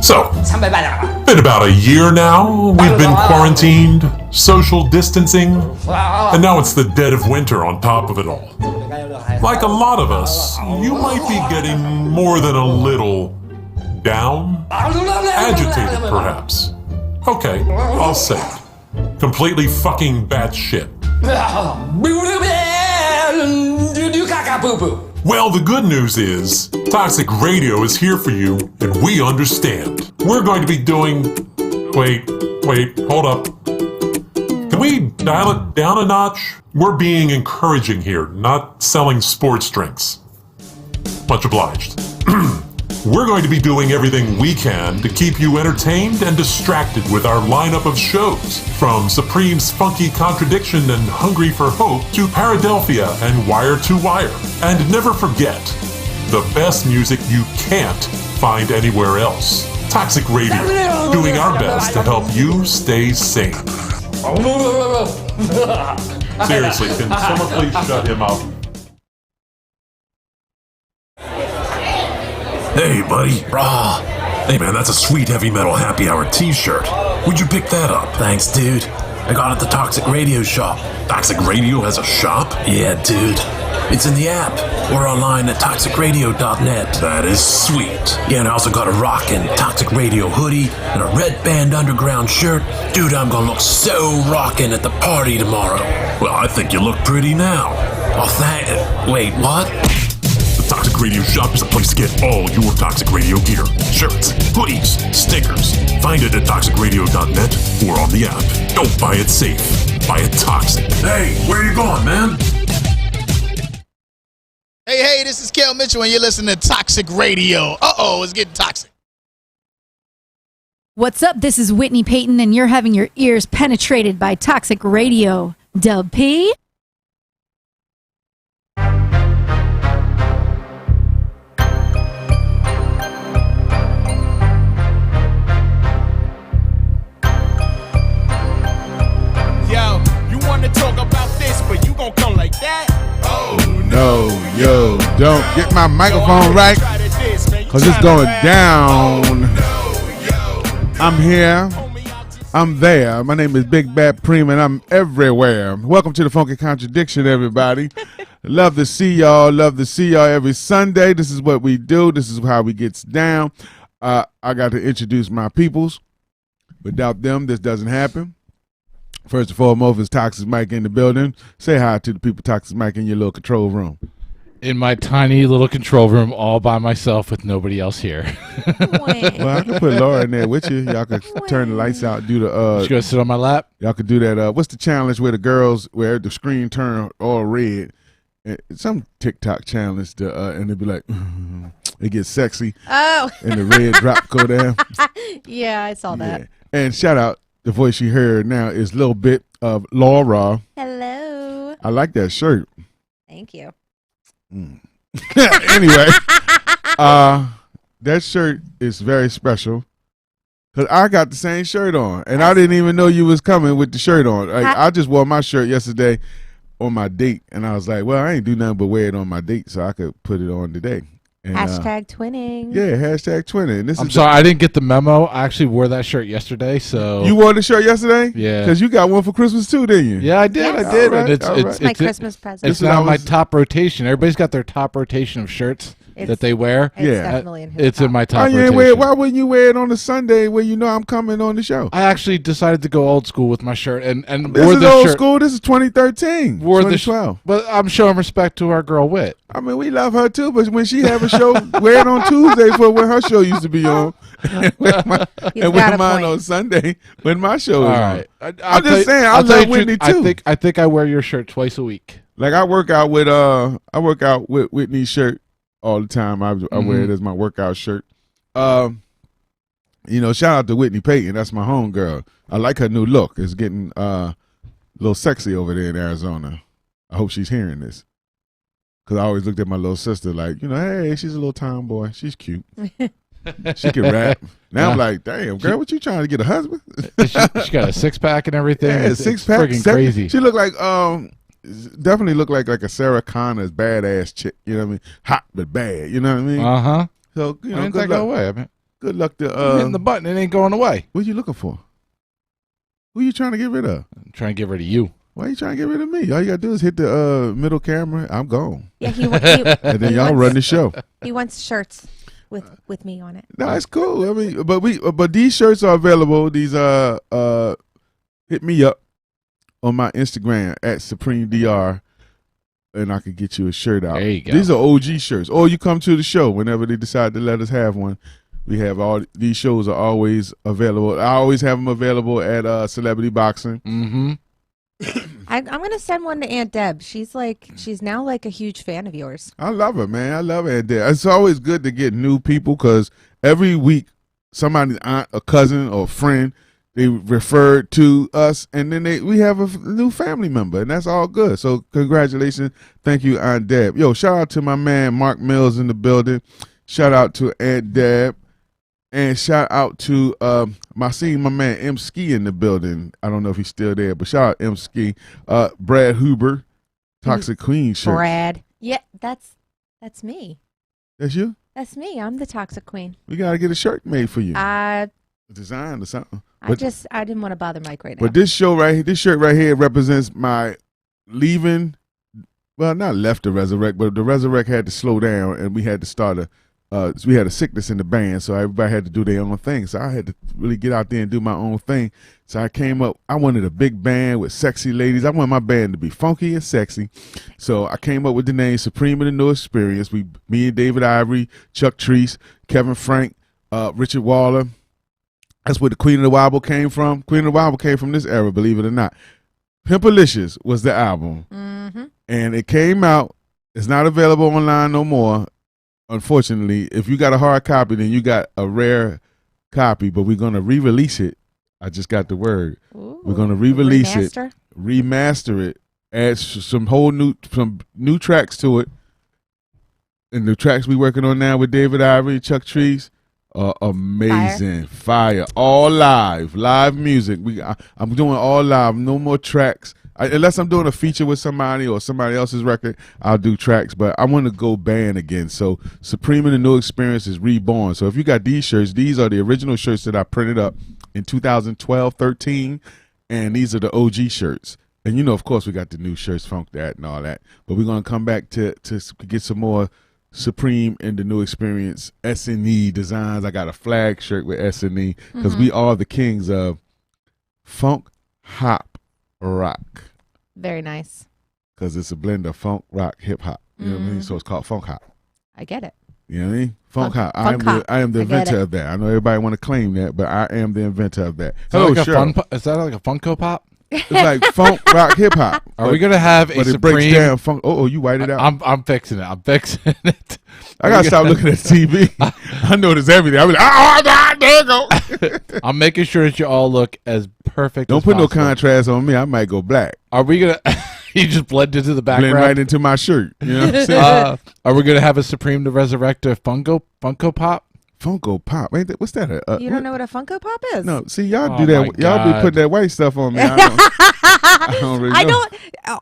So, been about a year now, we've been quarantined, social distancing, and now it's the dead of winter on top of it all. Like a lot of us, you might be getting more than a little down, agitated perhaps. Okay, I'll say it. Completely fucking batshit. Well, the good news is, Toxic Radio is here for you, and we understand. We're going to be doing... Wait, hold up. Can we dial it down a notch? We're being encouraging here, not selling sports drinks. Much obliged. We're going to be doing everything we can to keep you entertained and distracted with our lineup of shows, from Supreme's funky Contradiction and Hungry for Hope to Paradelphia and Wire to Wire. And never forget, the best music you can't find anywhere else. Toxic Radio, doing our best to help you stay sane. Seriously, can someone please shut him up? Hey, buddy. Rah. Hey, man, that's a sweet heavy metal happy hour t-shirt. Where'd you pick that up? Thanks, dude. I got it at the Toxic Radio shop. Toxic Radio has a shop? Yeah, dude. It's in the app or online at toxicradio.net. That is sweet. Yeah, and I also got a rockin' Toxic Radio hoodie and a Red Band Underground shirt. Dude, I'm gonna look so rockin' at the party tomorrow. Well, I think you look pretty now. Oh, Wait, what? The Toxic Radio shop is the place to get all your Toxic Radio gear. Shirts, hoodies, stickers. Find it at toxicradio.net or on the app. Don't buy it safe. Buy it toxic. Hey, where you going, man? Hey, this is Kel Mitchell, and you're listening to Toxic Radio. Uh-oh, it's getting toxic. What's up? This is Whitney Payton, and you're having your ears penetrated by Toxic Radio. Dub P. Yo, you want to talk about this, but you gon' come like that? Oh, no, yo, don't get my microphone right, because it's going down. I'm here. I'm there. My name is Big Bad Supreem, and I'm everywhere. Welcome to the Funky Contradiction, everybody. Love to see y'all. Love to see y'all every Sunday. This is what we do. This is how we get down. I got to introduce my peoples. Without them, this doesn't happen. First and foremost, is Toxic Mike in the building. Say hi to the people, Toxic Mike, in your little control room. In my tiny little control room, all by myself with nobody else here. Well, I can put Laura in there with you. Y'all could turn the lights out, do the... She's going to sit on my lap? Y'all could do that. What's the challenge where the girls, where the screen turn all red? Some TikTok challenge, and they'd be like, it gets sexy. Oh. And the red drop go down. Yeah, I saw that. And shout out, the voice you heard now is a little bit of Laura. Hello. I like that shirt. Thank you. Anyway, that shirt is very special because I got the same shirt on, and I didn't even know you was coming with the shirt on. I just wore my shirt yesterday on my date, and I was like, well, I ain't do nothing but wear it on my date, so I could put it on today. And, hashtag twinning. Yeah, hashtag twinning. I'm sorry, I didn't get the memo. I actually wore that shirt yesterday, so... You wore the shirt yesterday? Yeah. Because you got one for Christmas too, didn't you? Yeah, I did. Yes. I did. Right, It's my Christmas present. It's now my top rotation. Everybody's got their top rotation of shirts that they wear. It's Yeah. definitely in his It's top. in my top Why rotation. wouldn't you wear it on a Sunday where you know I'm coming on the show? I actually decided to go old school with my shirt and This wore is the old shirt. school. This is 2013, Wore the 2012. but I'm showing respect to our girl Wit. I mean, we love her too, but when she have a show, wear it on Tuesday for when her show used to be on, and wear He's wear got a mine point. on Sunday when my show All is right, on. I'm just saying, I I'll tell love you Whitney truth, too. I think I wear your shirt twice a week. Like I work out with Whitney's shirt all the time. I wear it as my workout shirt. You know, shout out to Whitney Payton. That's my homegirl. I like her new look. It's getting a little sexy over there in Arizona. I hope she's hearing this. Because I always looked at my little sister like, you know, hey, she's a little tomboy. She's cute. She can rap. Now I'm like, damn, girl, what you trying to get a husband? she got a six-pack and everything. Yeah, It's six-pack. friggin' crazy. She looked like, definitely looked like a Sarah Connor's badass chick. You know what I mean? Hot but bad. You know what I mean? Uh-huh. So, you I know, didn't good take that luck. away. I mean, Good luck to hitting the button. It ain't going away. What you looking for? Who you trying to get rid of? I'm trying to get rid of you. Why you trying to get rid of me? All you gotta do is hit the middle camera. I'm gone. Yeah, and then y'all run the show. He wants shirts with me on it. No, it's cool. I mean, but these shirts are available. These hit me up on my Instagram at Supreme DR, and I can get you a shirt out. There you go. These are OG shirts. Or you come to the show whenever they decide to let us have one. We have all these shows are always available. I always have them available at Celebrity Boxing. Mm-hmm. I'm gonna send one to Aunt Deb. She's now like a huge fan of yours. I love her, man. I love Aunt Deb. It's always good to get new people because every week somebody's aunt, a cousin, or a friend they referred to us, and then we have a new family member, and that's all good. So congratulations, thank you, Aunt Deb. Yo, shout out to my man Mark Mills in the building. Shout out to Aunt Deb. And shout out to my man M Ski in the building. I don't know if he's still there, but shout out M Ski. Brad Huber, Toxic Queen shirt. Brad. Yeah, that's me. That's you? That's me. I'm the Toxic Queen. We gotta get a shirt made for you. Design or something. I didn't want to bother Mike right now. But this shirt right here represents my leaving. Well, not left to Resurrect, but the Resurrect had to slow down, and we had to start we had a sickness in the band, so everybody had to do their own thing. So I had to really get out there and do my own thing. So I came up, I wanted a big band with sexy ladies. I wanted my band to be funky and sexy. So I came up with the name Supreme and the New Experience. Me and David Ivory, Chuck Treese, Kevin Frank, Richard Waller. That's where the Queen of the Wobble came from. Queen of the Wobble came from this era, believe it or not. Pimpalicious was the album. Mm-hmm. And it came out. It's not available online no more. Unfortunately, if you got a hard copy, then you got a rare copy, but we're going to re-release it. I just got the word. Ooh, we're going to re-release it, remaster it, add some new tracks to it. And the tracks we working on now with David Ivory, Chuck Treese, are amazing. Fire. All live music. I'm doing all live, no more tracks. Unless I'm doing a feature with somebody or somebody else's record, I'll do tracks, but I want to go band again. So Supreme and the New Experience is reborn. So if you got these shirts, these are the original shirts that I printed up in 2012, 13, and these are the OG shirts. And you know, of course, we got the new shirts, Funk That and all that. But we're going to come back to get some more Supreme and the New Experience S&E designs. I got a flag shirt with S&E because we are the kings of funk, hop, rock. Very nice. Because it's a blend of funk, rock, hip hop. You know what I mean? So it's called funk hop. I get it. You know what I mean? Funk hop. I am the inventor of that. I know everybody want to claim that, but I am the inventor of that. Hello, Cheryl. Is that like a Funko Pop? It's like funk, rock, hip hop. Are we gonna have a Supreme? It breaks down funk. Oh, you white it out. I'm fixing it. I'm fixing it. I gotta stop looking at TV. I notice everything. I'm like, there you go. I'm making sure that you all look as perfect. Don't put no contrast on me. I might go black. Are we gonna? You just blend into the background. Blend right into my shirt. You know what I'm saying? Are we gonna have a Supreme to resurrect a Funko Pop? Funko Pop, ain't that? What's that? You don't know what a Funko Pop is? No, see, y'all do that. Y'all be putting that white stuff on me. I don't really know.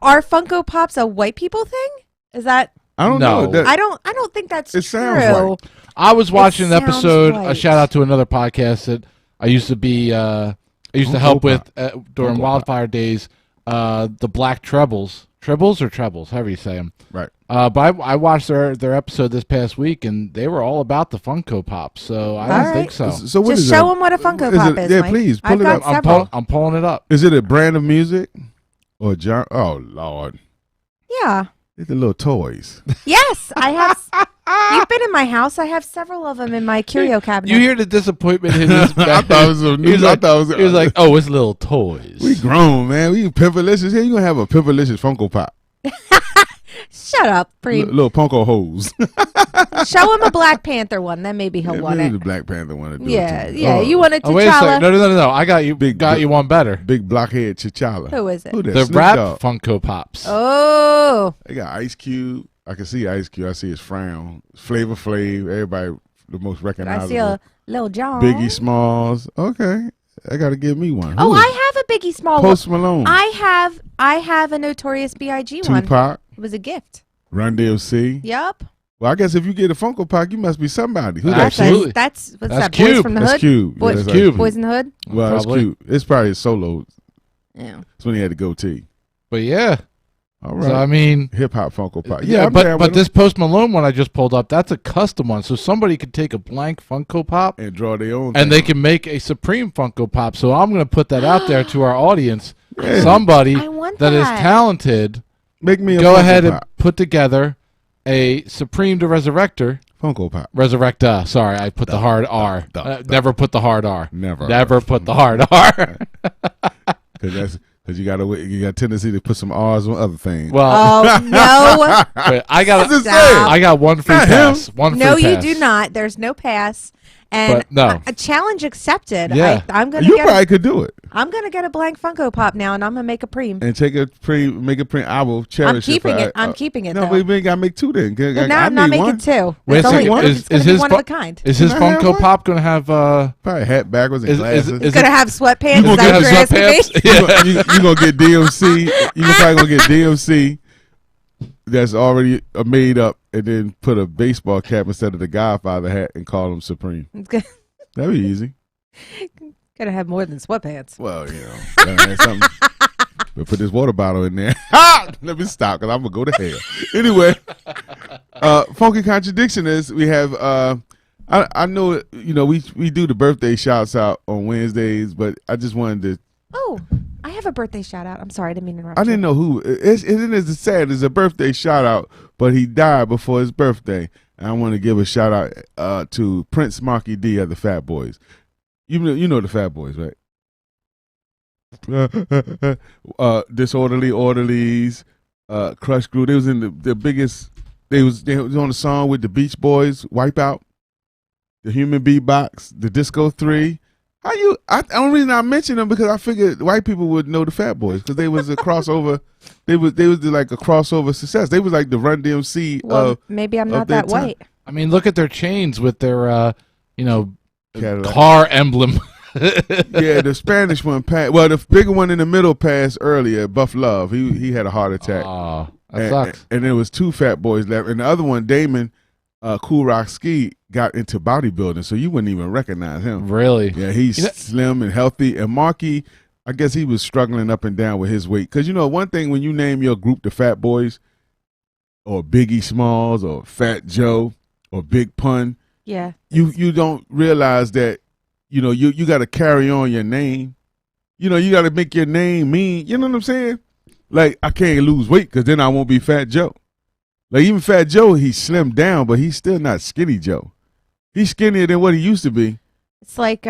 Are Funko Pops a white people thing? Is that? I don't know. I don't think that's true. Sounds white. I was watching an episode. A shout out to another podcast that I used to be. I used to help with during Funko Wildfire days. The Black Trebles, or Trebles, however you say them. Right. But I watched their episode this past week, and they were all about the Funko Pops. So I don't think so. So what just show them what a Funko Pop is. Yeah, Mike. please pull it up. I'm pulling it up. Is it a brand of music or genre? Oh Lord. Yeah. It's the little toys. Yes, I have. You've been in my house. I have several of them in my curio cabinet. You hear the disappointment in his I thought it was a new. He was like, "Oh, it's little toys." We grown, man. We Pimpalicious here. You gonna have a Pimpalicious Funko Pop? Shut up, Preem. Little Punko hose. Show him a Black Panther one, then maybe he'll want it. The Black Panther one to do yeah, it yeah. You wanted T'Challa. Wait a second. No. I got you. Got you one better. Big blockhead T'Challa. Who is it? The rap Funko Pops. Oh. They got Ice Cube. I can see Ice Cube. I see his frown. Flavor Flav. Everybody, the most recognizable. I see a Lil Jon. Biggie Smalls. Okay. I got to give me one. Oh, I have a Biggie Small Post Malone. I have a Notorious B.I.G. one. Tupac. It was a gift. Run DMC. Yup. Well, I guess if you get a Funko Pop, you must be somebody. Who That's Absolutely. That's what's That's that? Boys Cube. from the That's Hood. Cube. Boys, Yeah, that's Cube. Boys in the Hood. Well, that's Probably. cute. It's probably a solo. Yeah. That's when he had the goatee. But yeah. All right. So I mean, Hip hop Funko Pop. yeah, I'm down but with this Post Malone one I just pulled up, that's a custom one. So somebody could take a blank Funko Pop and draw their own. and they thing. can make a Supreme Funko Pop. So I'm going to put that out there to our audience. Yeah. Somebody I want that is that. talented, make me a go Funko ahead and Pop. put together a Supreme the Resurrector. Funko Pop. Resurrecta. Sorry, I put the hard R. Never put the hard R. Never put the hard R. Because you got a tendency to put some R's on other things. Well, Oh no. wait, I got just Stop. saying. I got one free Not him. pass. One free No, you pass. do not. There's no pass. And But no. a challenge accepted. Yeah. I'm gonna You get. probably could do it I'm gonna get a blank Funko Pop now, and I'm gonna make a preem. and make a print. I will I'm cherish keeping it. it. I'm keeping it. No, though. but we ain't gotta make two then. No, I'm not making one. two. Wait a It's only second. one. Is It's gonna his be one of fu- a kind. Is his Can I have Funko one? Pop going to have Probably hat backwards and is glasses. is It's gonna have sweatpants. You gonna Is that what get you're asking me? sweatpants? you gonna get DMC. You probably gonna get DMC that's already made up, and then put a baseball cap instead of the Godfather hat and call him Supreme. It's gonna- That'd be easy. Gonna have more than sweatpants. Well, something. We'll put this water bottle in there. Let me stop because I'm gonna go to hell. Anyway, funky contradiction is we have. I know we do the birthday shouts out on Wednesdays, but I just wanted to. Oh, I have a birthday shout out. I'm sorry, I didn't mean to interrupt. I didn't know who. It is sad. It's a birthday shout out, but he died before his birthday. And I want to give a shout out to Prince Marky D of the Fat Boys. You know the Fat Boys, right? Disorderly Orderlies, Crush Crew. They was in the biggest. They was on the song with the Beach Boys, Wipeout, the Human Beatbox, the Disco 3. The only reason I mentioned them because I figured white people would know the Fat Boys because they was a crossover. They was like a crossover success. They was like the Run DMC. Well, maybe I'm not their that time. white. I mean, look at their chains with their Cadillac. car emblem. Yeah, the Spanish one passed. Well, the bigger one in the middle passed earlier. Buff Love. He had a heart attack. Oh, that and, sucks. And there was two Fat Boys left, and the other one, Damon, Cool Rock Ski, got into bodybuilding, so you wouldn't even recognize him. Really? Yeah, he's slim and healthy. And Marky, I guess he was struggling up and down with his weight. Because one thing when you name your group the Fat Boys, or Biggie Smalls, or Fat Joe, or Big Pun, Yeah. you don't realize that you got to carry on your name. You got to make your name mean. You know what I'm saying? Like, I can't lose weight because then I won't be Fat Joe. Like, even Fat Joe, he slimmed down, but he's still not Skinny Joe. He's skinnier than what he used to be. It's like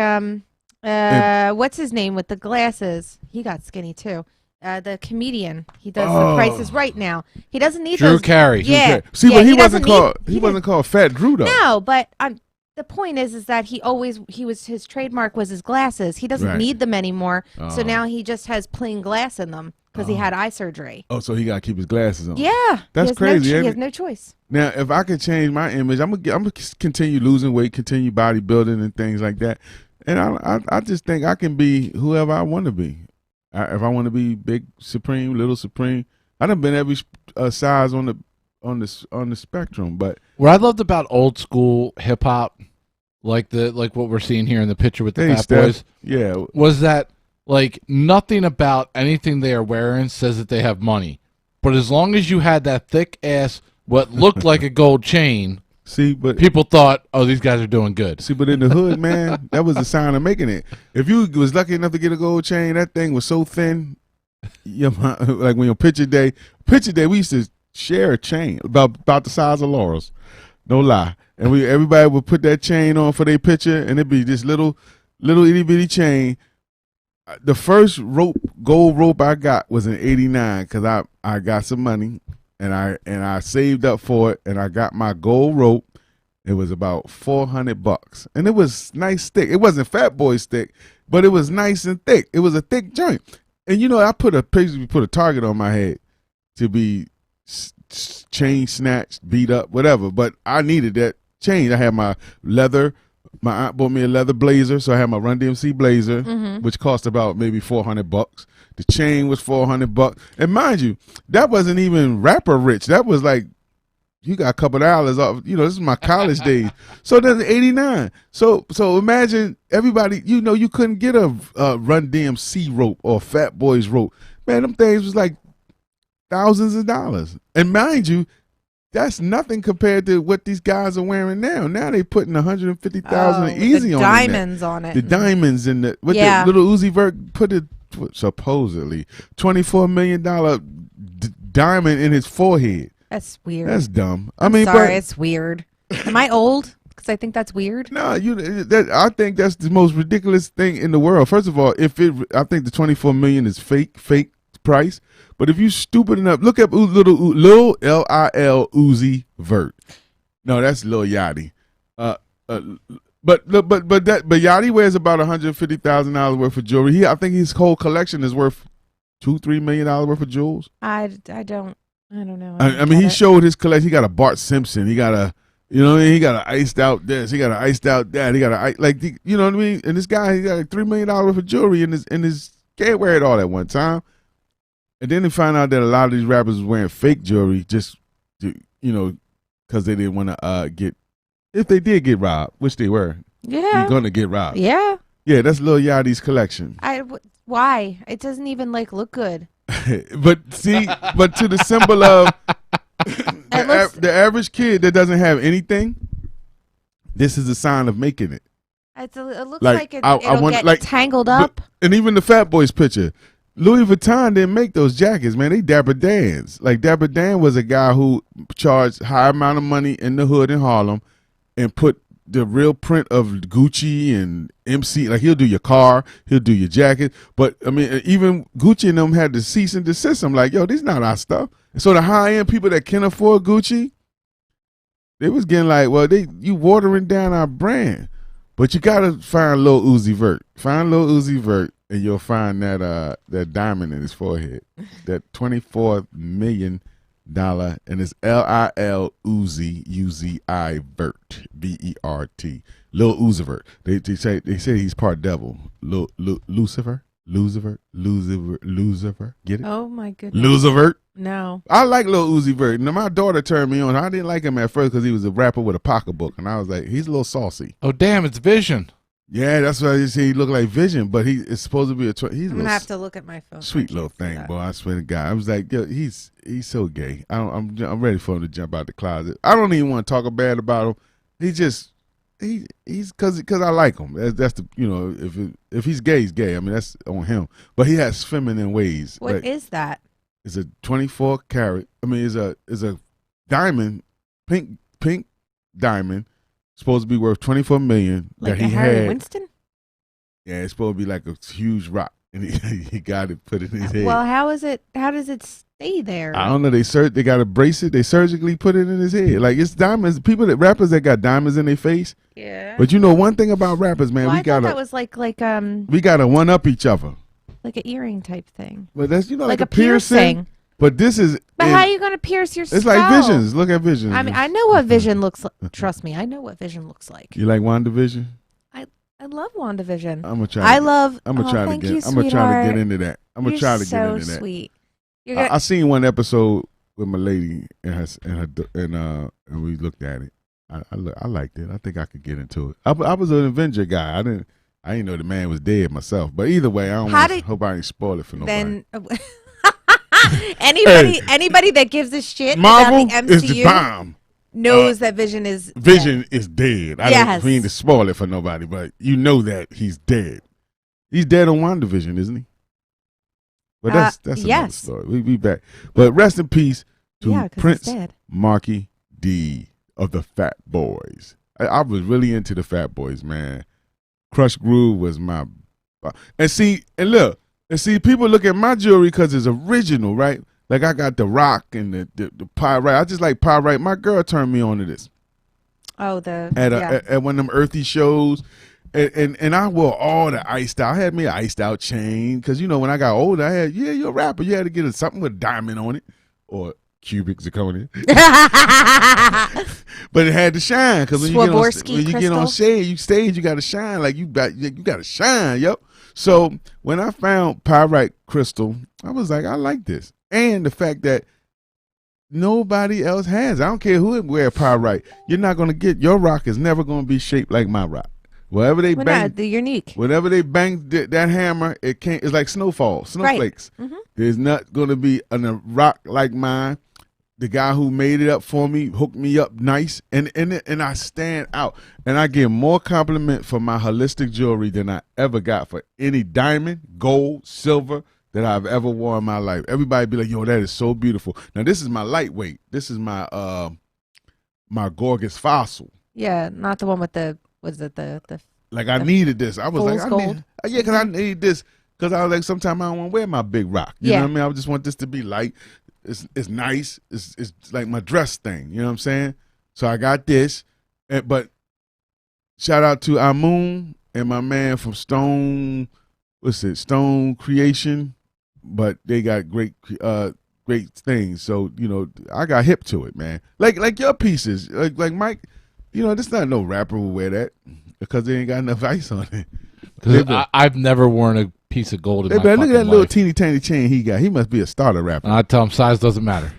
what's his name with the glasses? He got skinny too. The comedian. He does The Price is Right now. He doesn't need Drew those. Carey. Yeah. See, yeah, but he doesn't wasn't need- he wasn't called Fat Drew though. No, but the point is that his trademark was his glasses. He doesn't Right. need them anymore. So Oh. now he just has plain glass in them because he had eye surgery. Oh, so he got to keep his glasses on. Yeah, That's crazy, he ain't has it? no choice. Now, if I could change my image, I'm gonna continue losing weight, continue bodybuilding and things like that. And I just think I can be whoever I want to be. If I want to be big Supreme, little Supreme, I done been every size on the spectrum. But What I loved about old school hip hop, like what we're seeing here in the picture with the hey, Fat Steph, Boys, yeah, was that like nothing about anything they are wearing says that they have money. But as long as you had that thick ass, what looked like a gold chain, people thought, oh, these guys are doing good. See, but in the hood, man, that was the sign of making it. If you was lucky enough to get a gold chain, that thing was so thin. Like when your picture day, we used to share a chain about the size of Laurel's. No lie. And everybody would put that chain on for their picture, and it'd be this little itty bitty chain. The first gold rope I got was in '89 because I got some money and I saved up for it, and I got my gold rope. It was about $400, and it was nice thick. It wasn't Fat Boy thick, but it was nice and thick. It was a thick joint. And I put a target on my head to be chain snatched, beat up, whatever. But I needed that chain. I had my leather. My aunt bought me a leather blazer, so I had my Run DMC blazer, which cost about maybe $400. The chain was $400, and mind you, that wasn't even rapper rich. That was like you got a couple of dollars off. You know, this is my college days. So that's 89. So imagine everybody. You know, you couldn't get a Run DMC rope or Fat Boys rope. Man, them things was like thousands of dollars. And mind you, that's nothing compared to what these guys are wearing now. Now they putting 150,000 easy on diamonds on it. The diamonds and the the little Uzi Vert put it supposedly $24 million diamond in his forehead. That's weird. That's dumb. I'm sorry, it's weird. Am I old? Because I think that's weird. No, I think that's the most ridiculous thing in the world. First of all, I think the 24 million is fake price. But if you stupid enough, look up Lil Uzi Vert. No, that's Lil Yachty. But Yachty wears about $150,000 worth of jewelry. I think his whole collection is worth $2-3 million worth of jewels. I don't know. I mean, he showed his collection. He got a Bart Simpson. He got a, you know what I mean? He got an iced out this. He got an iced out that. He got a you know what I mean? And this guy, he got like $3 million worth of jewelry in his can't wear it all at one time. And then they find out that a lot of these rappers was wearing fake jewelry just, to, you know, because they didn't want to get, if they did get robbed, which they were. Yeah. You're going to get robbed. Yeah. Yeah, that's Lil Yachty's collection. Why? It doesn't even look good. But to the symbol of the average kid that doesn't have anything, this is a sign of making it. It looks like it'll get tangled up. And even the Fat Boys picture. Louis Vuitton didn't make those jackets, man. They Dapper Dan's. Like Dapper Dan was a guy who charged high amount of money in the hood in Harlem and put the real print of Gucci and MC. Like he'll do your car, he'll do your jacket. But I mean, even Gucci and them had to cease and desist. I'm like, yo, this is not our stuff. And so the high end people that can afford Gucci, they was getting like, well, you watering down our brand. But you gotta find Lil Uzi Vert. Find Lil Uzi Vert. And you'll find that diamond in his forehead, that $24 million, and it's LIL Uzi UZI Vert VERT, Lil Uzi Vert. They say he's part devil. Lucifer, get it? Oh my goodness, Lucifer. No, I like Lil Uzi Vert. Now my daughter turned me on. I didn't like him at first because he was a rapper with a pocketbook, and I was like, he's a little saucy. Oh damn, it's Vision. Yeah, that's why you see he looked like Vision, but he is supposed to be he's I'm gonna have to look at my phone. Sweet little thing, boy. I swear to God, I was like, yo, he's so gay. I'm ready for him to jump out the closet. I don't even want to talk bad about him. He's because I like him. That's the if he's gay, he's gay. I mean that's on him. But he has feminine ways. What is that? It's a 24 karat. I mean, it's a diamond, pink diamond. Supposed to be worth $24 million like that he Harry had. Winston? Yeah, it's supposed to be like a huge rock, and he got it put in his head. Well, how does it stay there? I don't know. They got to brace it. They surgically put it in his head. Like it's diamonds. Rappers that got diamonds in their face. Yeah. But you know one thing about rappers, man, well, we got that was like we got to one up each other. Like an earring type thing. But that's like a piercing. But this is. But how are you going to pierce your skull? It's like Visions. Look at Visions. I mean, I know what Vision looks like. Trust me, I know what Vision looks like. You like WandaVision? I love WandaVision. I'm gonna try. I'm gonna try to get into that. I'm gonna try to get into that. So sweet. I seen one episode with my lady and we looked at it. I liked it. I think I could get into it. I was an Avenger guy. I didn't know the man was dead myself. But either way, I hope I didn't spoil it for nobody. Then anybody that gives a shit Marvel about the MCU is the bomb. knows that Vision is dead. I don't mean to spoil it for nobody, but you know that he's dead. He's dead on WandaVision, isn't he? But that's another story. We be back. But rest in peace to Prince Marky D of the Fat Boys. I was really into the Fat Boys, man. Crush Groove was my and see, people look at my jewelry because it's original, right? Like I got the rock and the pyrite. I just like pyrite. My girl turned me on to this. Oh, at one of them earthy shows, and I wore all the iced out. I had me an iced out chain because when I got older, you're a rapper. You had to get something with a diamond on it or cubic zirconia. But it had to shine because when you get on stage, you got to shine. Like you got to shine, yep. So when I found pyrite crystal, I was like, I like this. And the fact that nobody else has. I don't care who wear pyrite. You're not gonna get your rock is never gonna be shaped like my rock. Wherever they bang, they're unique. Whenever they bang that hammer, it can't. It's like snowflakes. Right. There's not gonna be a rock like mine. The guy who made it up for me hooked me up nice, and I stand out, and I get more compliment for my holistic jewelry than I ever got for any diamond, gold, silver that I've ever worn in my life. Everybody be like, "Yo, that is so beautiful." Now this is my lightweight. This is my my Gorgas fossil. Yeah, not the one with the like I needed this. I was like, gold. because I need this because I was like, sometimes I don't want to wear my big rock. You know what I mean? I just want this to be light. It's nice. It's like my dress thing. You know what I'm saying? So I got this, but shout out to Amun and my man from Stone Creation, but they got great things. So I got hip to it, man. Like your pieces, like Mike. This not no rapper will wear that because they ain't got enough ice on it. Because I've never worn a piece of gold in my fucking look at that life. little teeny tiny chain he got. He must be a starter rapper. And I tell him size doesn't matter.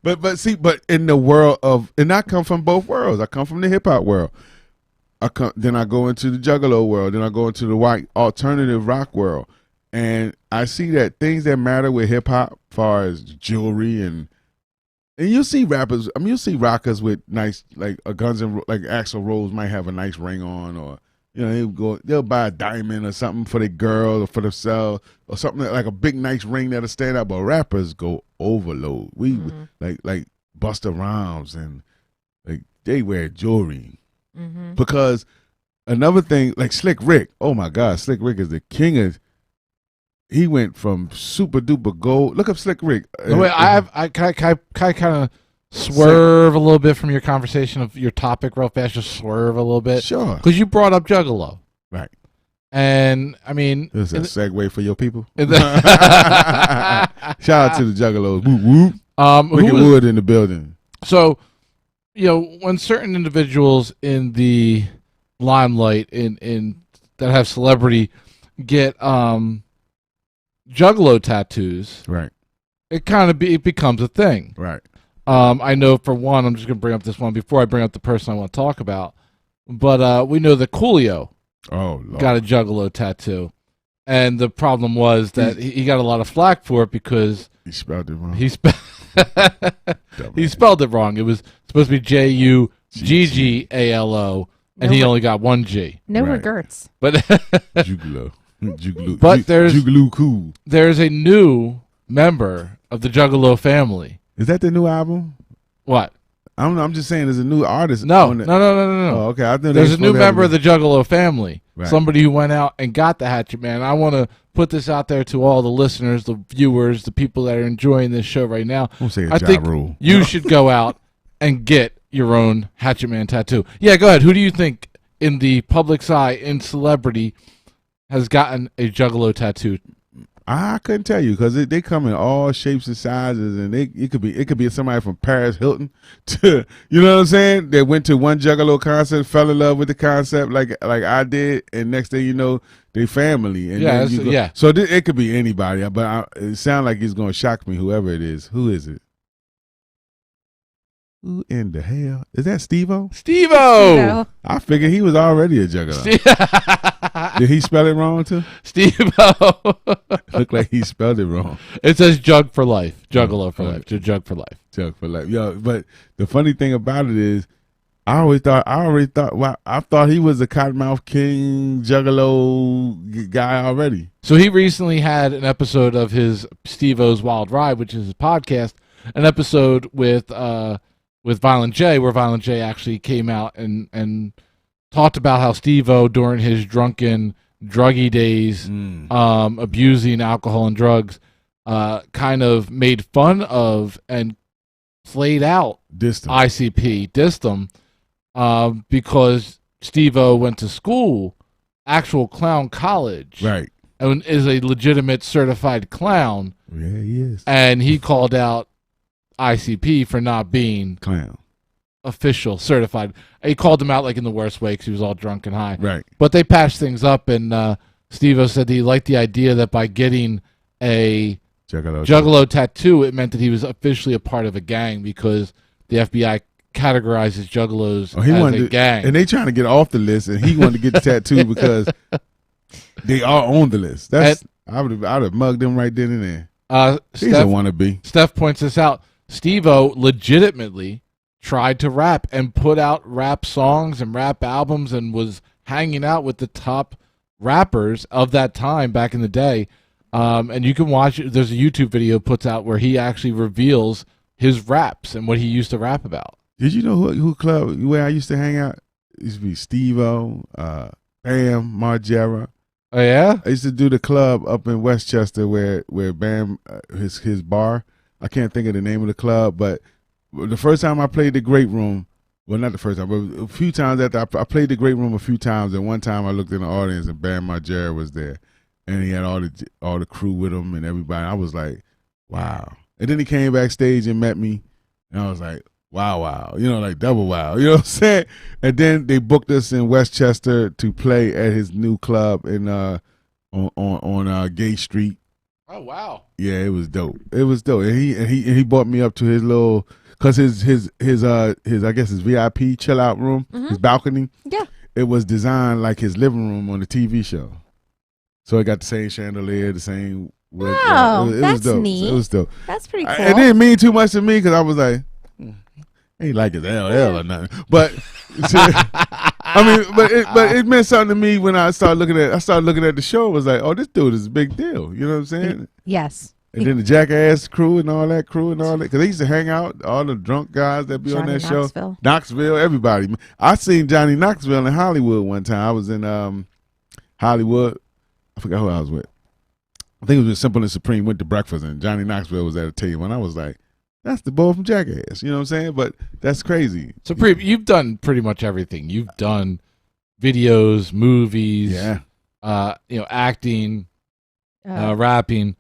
but in the world of, and I come from both worlds. I come from the hip hop world. Then I go into the juggalo world. Then I go into the white alternative rock world, and I see that things that matter with hip hop, as far as jewelry and you'll see rappers. I mean, you'll see rockers with nice like a Guns and like Axl Rose might have a nice ring on, or they'll buy a diamond or something for their girl or for themselves or something like a big nice ring that'll stand out. But rappers go overload. We like Busta Rhymes and like they wear jewelry because another thing like Slick Rick. Oh my God, Slick Rick is the king of. He went from super duper gold. Look up Slick Rick. No, wait, I kind of swerve a little bit from your conversation of your topic real fast. Just swerve a little bit, sure, because you brought up Juggalo, right? And I mean, this is a segue for your people. Shout out to the Juggalos. Whoop whoop. Wicked Wood in the building. So, when certain individuals in the limelight in that have celebrity get Juggalo tattoos, right? It kind of it becomes a thing, right? I know for one, I'm just going to bring up this one before I bring up the person I want to talk about. But we know that Coolio got a Juggalo tattoo, and the problem was that he got a lot of flack for it because he spelled it wrong. He spelled it wrong. It was supposed to be Juggalo, and he only got one G. No regrets. But Juggalo. But there's cool. There's a new member of the Juggalo family. Is that the new album? What? I don't know. I'm just saying there's a new artist. No. Oh, okay. I think there's a new member of the Juggalo family. Right. Somebody who went out and got the Hatchet Man. I want to put this out there to all the listeners, the viewers, the people that are enjoying this show right now. I think you should go out and get your own Hatchet Man tattoo. Yeah, go ahead. Who do you think in the public's eye, in celebrity, has gotten a Juggalo tattoo? I couldn't tell you because they come in all shapes and sizes, and it could be somebody from Paris Hilton to you know what I'm saying. They went to one Juggalo concert, fell in love with the concept like I did, and next thing you know, they family. And So it could be anybody, but it sounds like it's gonna shock me. Whoever it is, who is it? Who in the hell is that? Steve-O? Steve-O! I figured he was already a Juggalo. Did he spell it wrong too? Steve-O. Looked like he spelled it wrong. It says Jug for life. Juggalo for life. Jug for life. Jug for life. Yo, but the funny thing about it is, I thought he was a Cottonmouth King Juggalo guy already. So he recently had an episode of his Steve-O's Wild Ride, which is his podcast, an episode with Violent J, where Violent J actually came out and talked about how Steve-O, during his drunken, druggy days, abusing alcohol and drugs, kind of made fun of and played out ICP, dissed him, because Steve-O went to school, actual clown college, right, and is a legitimate certified clown. Yeah, he is. And he called out ICP for not being clown official certified. He called him out like in the worst way because he was all drunk and high. Right. But they patched things up, and Steve-O said he liked the idea that by getting a Juggalo tattoo, it meant that he was officially a part of a gang because the FBI categorizes juggalos as a gang. And they trying to get off the list, and he wanted to get the tattoo because they are on the list. I'd have mugged them right then and there. He's a wannabe. Steph points this out. Steve-O legitimately tried to rap and put out rap songs and rap albums and was hanging out with the top rappers of that time back in the day. And you can watch it. There's a YouTube video puts out where he actually reveals his raps and what he used to rap about. Did you know who club where I used to hang out? It used to be Steve-O, Bam Margera. Oh yeah? I used to do the club up in Westchester where Bam his bar. I can't think of the name of the club, but the first time I played the Great Room, well, not the first time, but a few times after I played the Great Room a few times, and one time I looked in the audience and Bam Margera was there, and he had all the crew with him and everybody. I was like, wow. And then he came backstage and met me, and I was like, wow, like double wow, you know what I'm saying? And then they booked us in Westchester to play at his new club in on Gay Street. Oh wow! Yeah, it was dope. And he brought me up to his little, cause his I guess his VIP chill out room, his balcony. Yeah, it was designed like his living room on the TV show. So it got the same chandelier, the same. Wow, it that's was dope. neat. It was dope. That's pretty cool. It didn't mean too much to me because I was like, ain't like his LL or nothing. But but it meant something to me when I started looking at the show. It was like, oh, this dude is a big deal. You know what I'm saying? Yes. And then the Jackass crew and all that, because they used to hang out, all the drunk guys that be on that show. Knoxville, everybody. I seen Johnny Knoxville in Hollywood one time. I was in Hollywood. I forgot who I was with. I think it was with Simple and Supreme. Went to breakfast, and Johnny Knoxville was at a table, and I was like, that's the boy from Jackass. You know what I'm saying? But that's crazy. Supreme, you've done pretty much everything. You've done videos, movies, acting, rapping.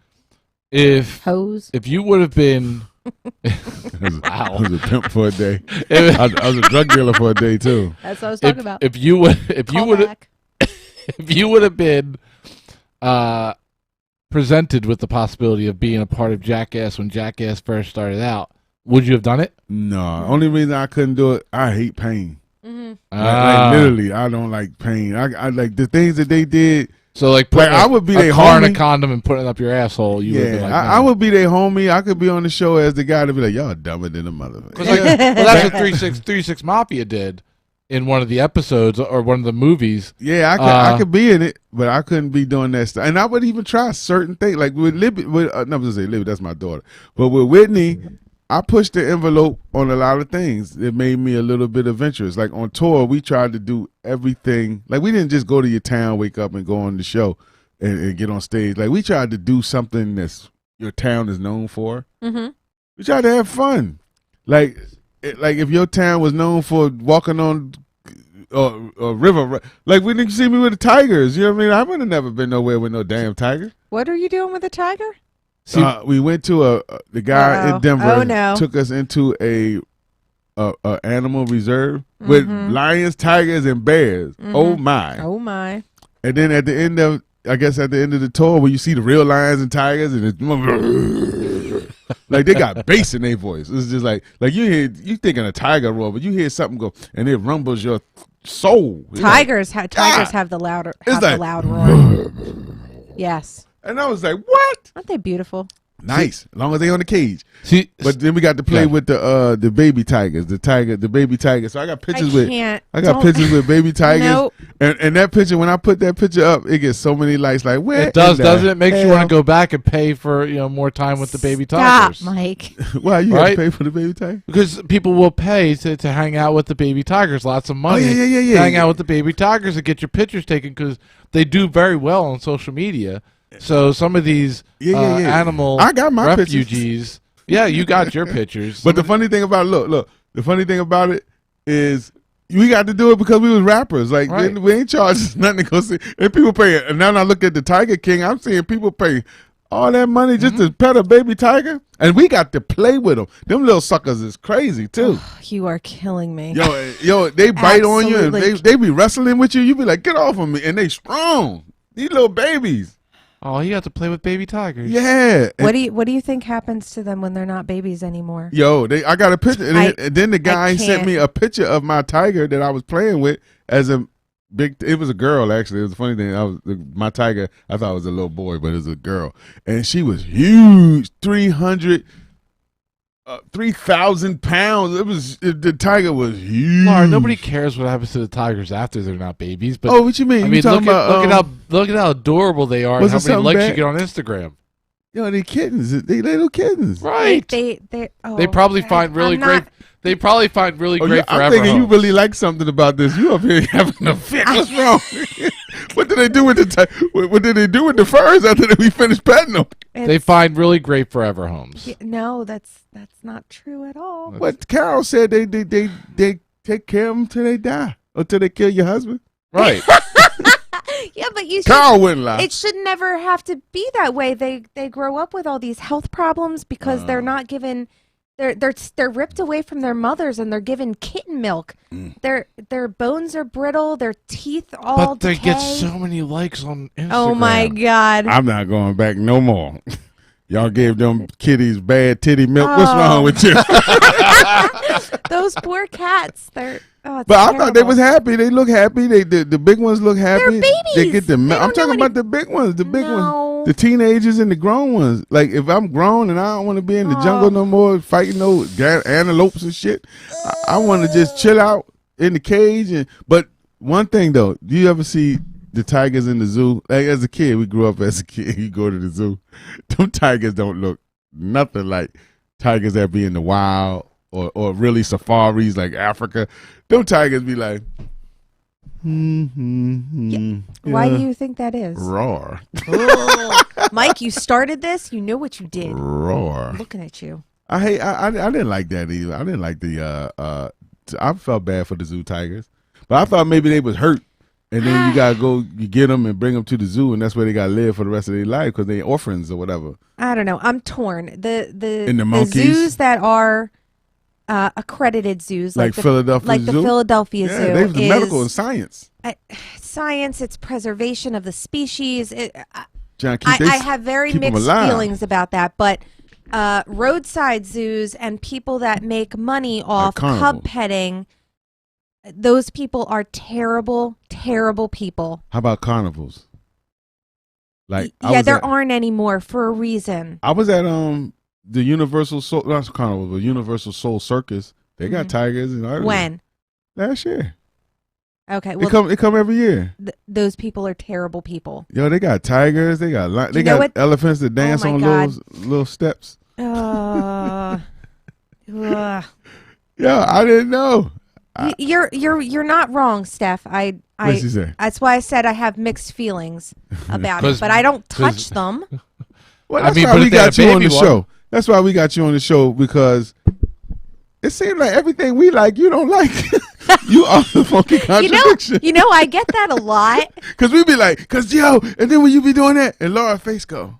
If you would have been, I was a pimp for a day. I was a drug dealer for a day too. That's what I was talking about. If you would have been presented with the possibility of being a part of Jackass when Jackass first started out, would you have done it? No. Only reason I couldn't do it, I hate pain. Like literally, I don't like pain. I like the things that they did. So like I would be their car homie. and a condom and putting it up your asshole. You would be like, no. I would be their homie. I could be on the show as the guy to be like, y'all dumber than a motherfucker. Well, that's what 36 Mafia did in one of the episodes or one of the movies. Yeah, I could be in it, but I couldn't be doing that stuff. And I would even try certain things. Like with Libby, I'm going to say Libby, that's my daughter. But with Whitney, I pushed the envelope on a lot of things. It made me a little bit adventurous. Like on tour, we tried to do everything. Like we didn't just go to your town, wake up and go on the show and get on stage. Like we tried to do something that's your town is known for. Mm-hmm. We tried to have fun. Like if your town was known for walking on a river, like when you see me with the tigers, you know what I mean? I would have never been nowhere with no damn tiger. What are you doing with a tiger? We went to the guy in Denver took us into a animal reserve with lions, tigers, and bears. Oh my! And then at the end of the tour, where you see the real lions and tigers, and it's like they got bass in their voice. It's just like you thinking a tiger roar, but you hear something go, and it rumbles your soul. Tigers have the loud roar. Yes. And I was like, what? Aren't they beautiful? Nice, as long as they on the cage. But then we got to play with the baby tigers, the baby tigers. So I got pictures pictures with baby tigers. Nope. And that picture, when I put that picture up, it gets so many likes. Like, where? It does, doesn't it? Makes you want to go back and pay for more time with the baby tigers. Stop, Mike. Why you got to pay for the baby tiger? Because people will pay to hang out with the baby tigers. Lots of money. Yeah. Hang out with the baby tigers and get your pictures taken because they do very well on social media. So some of these animal I got my refugees. Yeah, you got your pictures. But the funny thing about the funny thing about it is we got to do it because we was rappers. Like we ain't charged nothing to go see. And people pay. And now I look at the Tiger King, I'm seeing people pay all that money just to pet a baby tiger, and we got to play with them. Them little suckers is crazy too. Oh, you are killing me. Yo, they bite on you and they be wrestling with you. You be like, get off of me, and they strong. These little babies. Oh, he got to play with baby tigers. Yeah. What do you think happens to them when they're not babies anymore? Yo, I got a picture, and then the guy sent me a picture of my tiger that I was playing with as a big. It was a girl actually. It was a funny thing. My tiger. I thought it was a little boy, but it was a girl, and she was huge, 3,000 pounds. The tiger was huge. Laura, nobody cares what happens to the tigers after they're not babies. But what you mean? I mean, look at how adorable they are and how many likes you get on Instagram. Yo, they kittens. They little kittens. Right. They probably find really great. They probably find really great forever. I'm thinking homes. you really like something about this. You up here having a fit. What's wrong? What did they do with what did they do with the furs after we finished petting them? They find really great forever homes. No, that's not true at all. What Carol said, they take care of them till they die or till they kill your husband. Right. Yeah, but Carl wouldn't lie. It should never have to be that way. They grow up with all these health problems because they're not given. They're ripped away from their mothers and they're given kitten milk. Their bones are brittle. Their teeth all. But they decay. get so many likes on Instagram. Oh my God! I'm not going back no more. Y'all gave them kitties bad titty milk. What's wrong with you? Those poor cats. But I thought they was happy. They look happy. The big ones look happy. They're babies. They get the milk. I'm talking about the big ones. The big ones. The teenagers and the grown ones. Like if I'm grown and I don't want to be in the jungle no more fighting those antelopes and shit, I want to just chill out in the cage. But one thing though, do you ever see the tigers in the zoo? Like as a kid, we grew up as a kid. You go to the zoo. Them tigers don't look nothing like tigers that be in the wild or really safaris like Africa. Them tigers be like, Why do you think that is? Roar. Oh. Mike, you started this. You know what you did. Roar. I'm looking at you. I didn't like that either. I didn't like I felt bad for the zoo tigers, but I thought maybe they was hurt, and then you gotta you get them and bring them to the zoo, and that's where they gotta live for the rest of their life because they orphans or whatever. I don't know. I'm torn. The monkeys? zoos that are accredited zoos, like Philadelphia Zoo? the Philadelphia Zoo, they the medical and science. Science. It's preservation of the species. I have very mixed feelings about that, but roadside zoos and people that make money off cub petting, those people are terrible, terrible people. How about carnivals? Like there aren't anymore for a reason. I was at the Universal Soul, not Carnival, but Universal Soul Circus. They got tigers and everything. When? Last year. Okay, well, it come every year. Those people are terrible people. Yo, they got tigers. They got elephants that dance on little steps. Yeah, I didn't know. You're not wrong, Steph. What did she say? That's why I said I have mixed feelings about it, but I don't touch them. Well, that's why we got you on the show. That's why we got you on the show, because it seems like everything we like, you don't like. You are the funky contradiction. You know, I get that a lot. Because we be like, and then when you be doing that, and Laura's face go.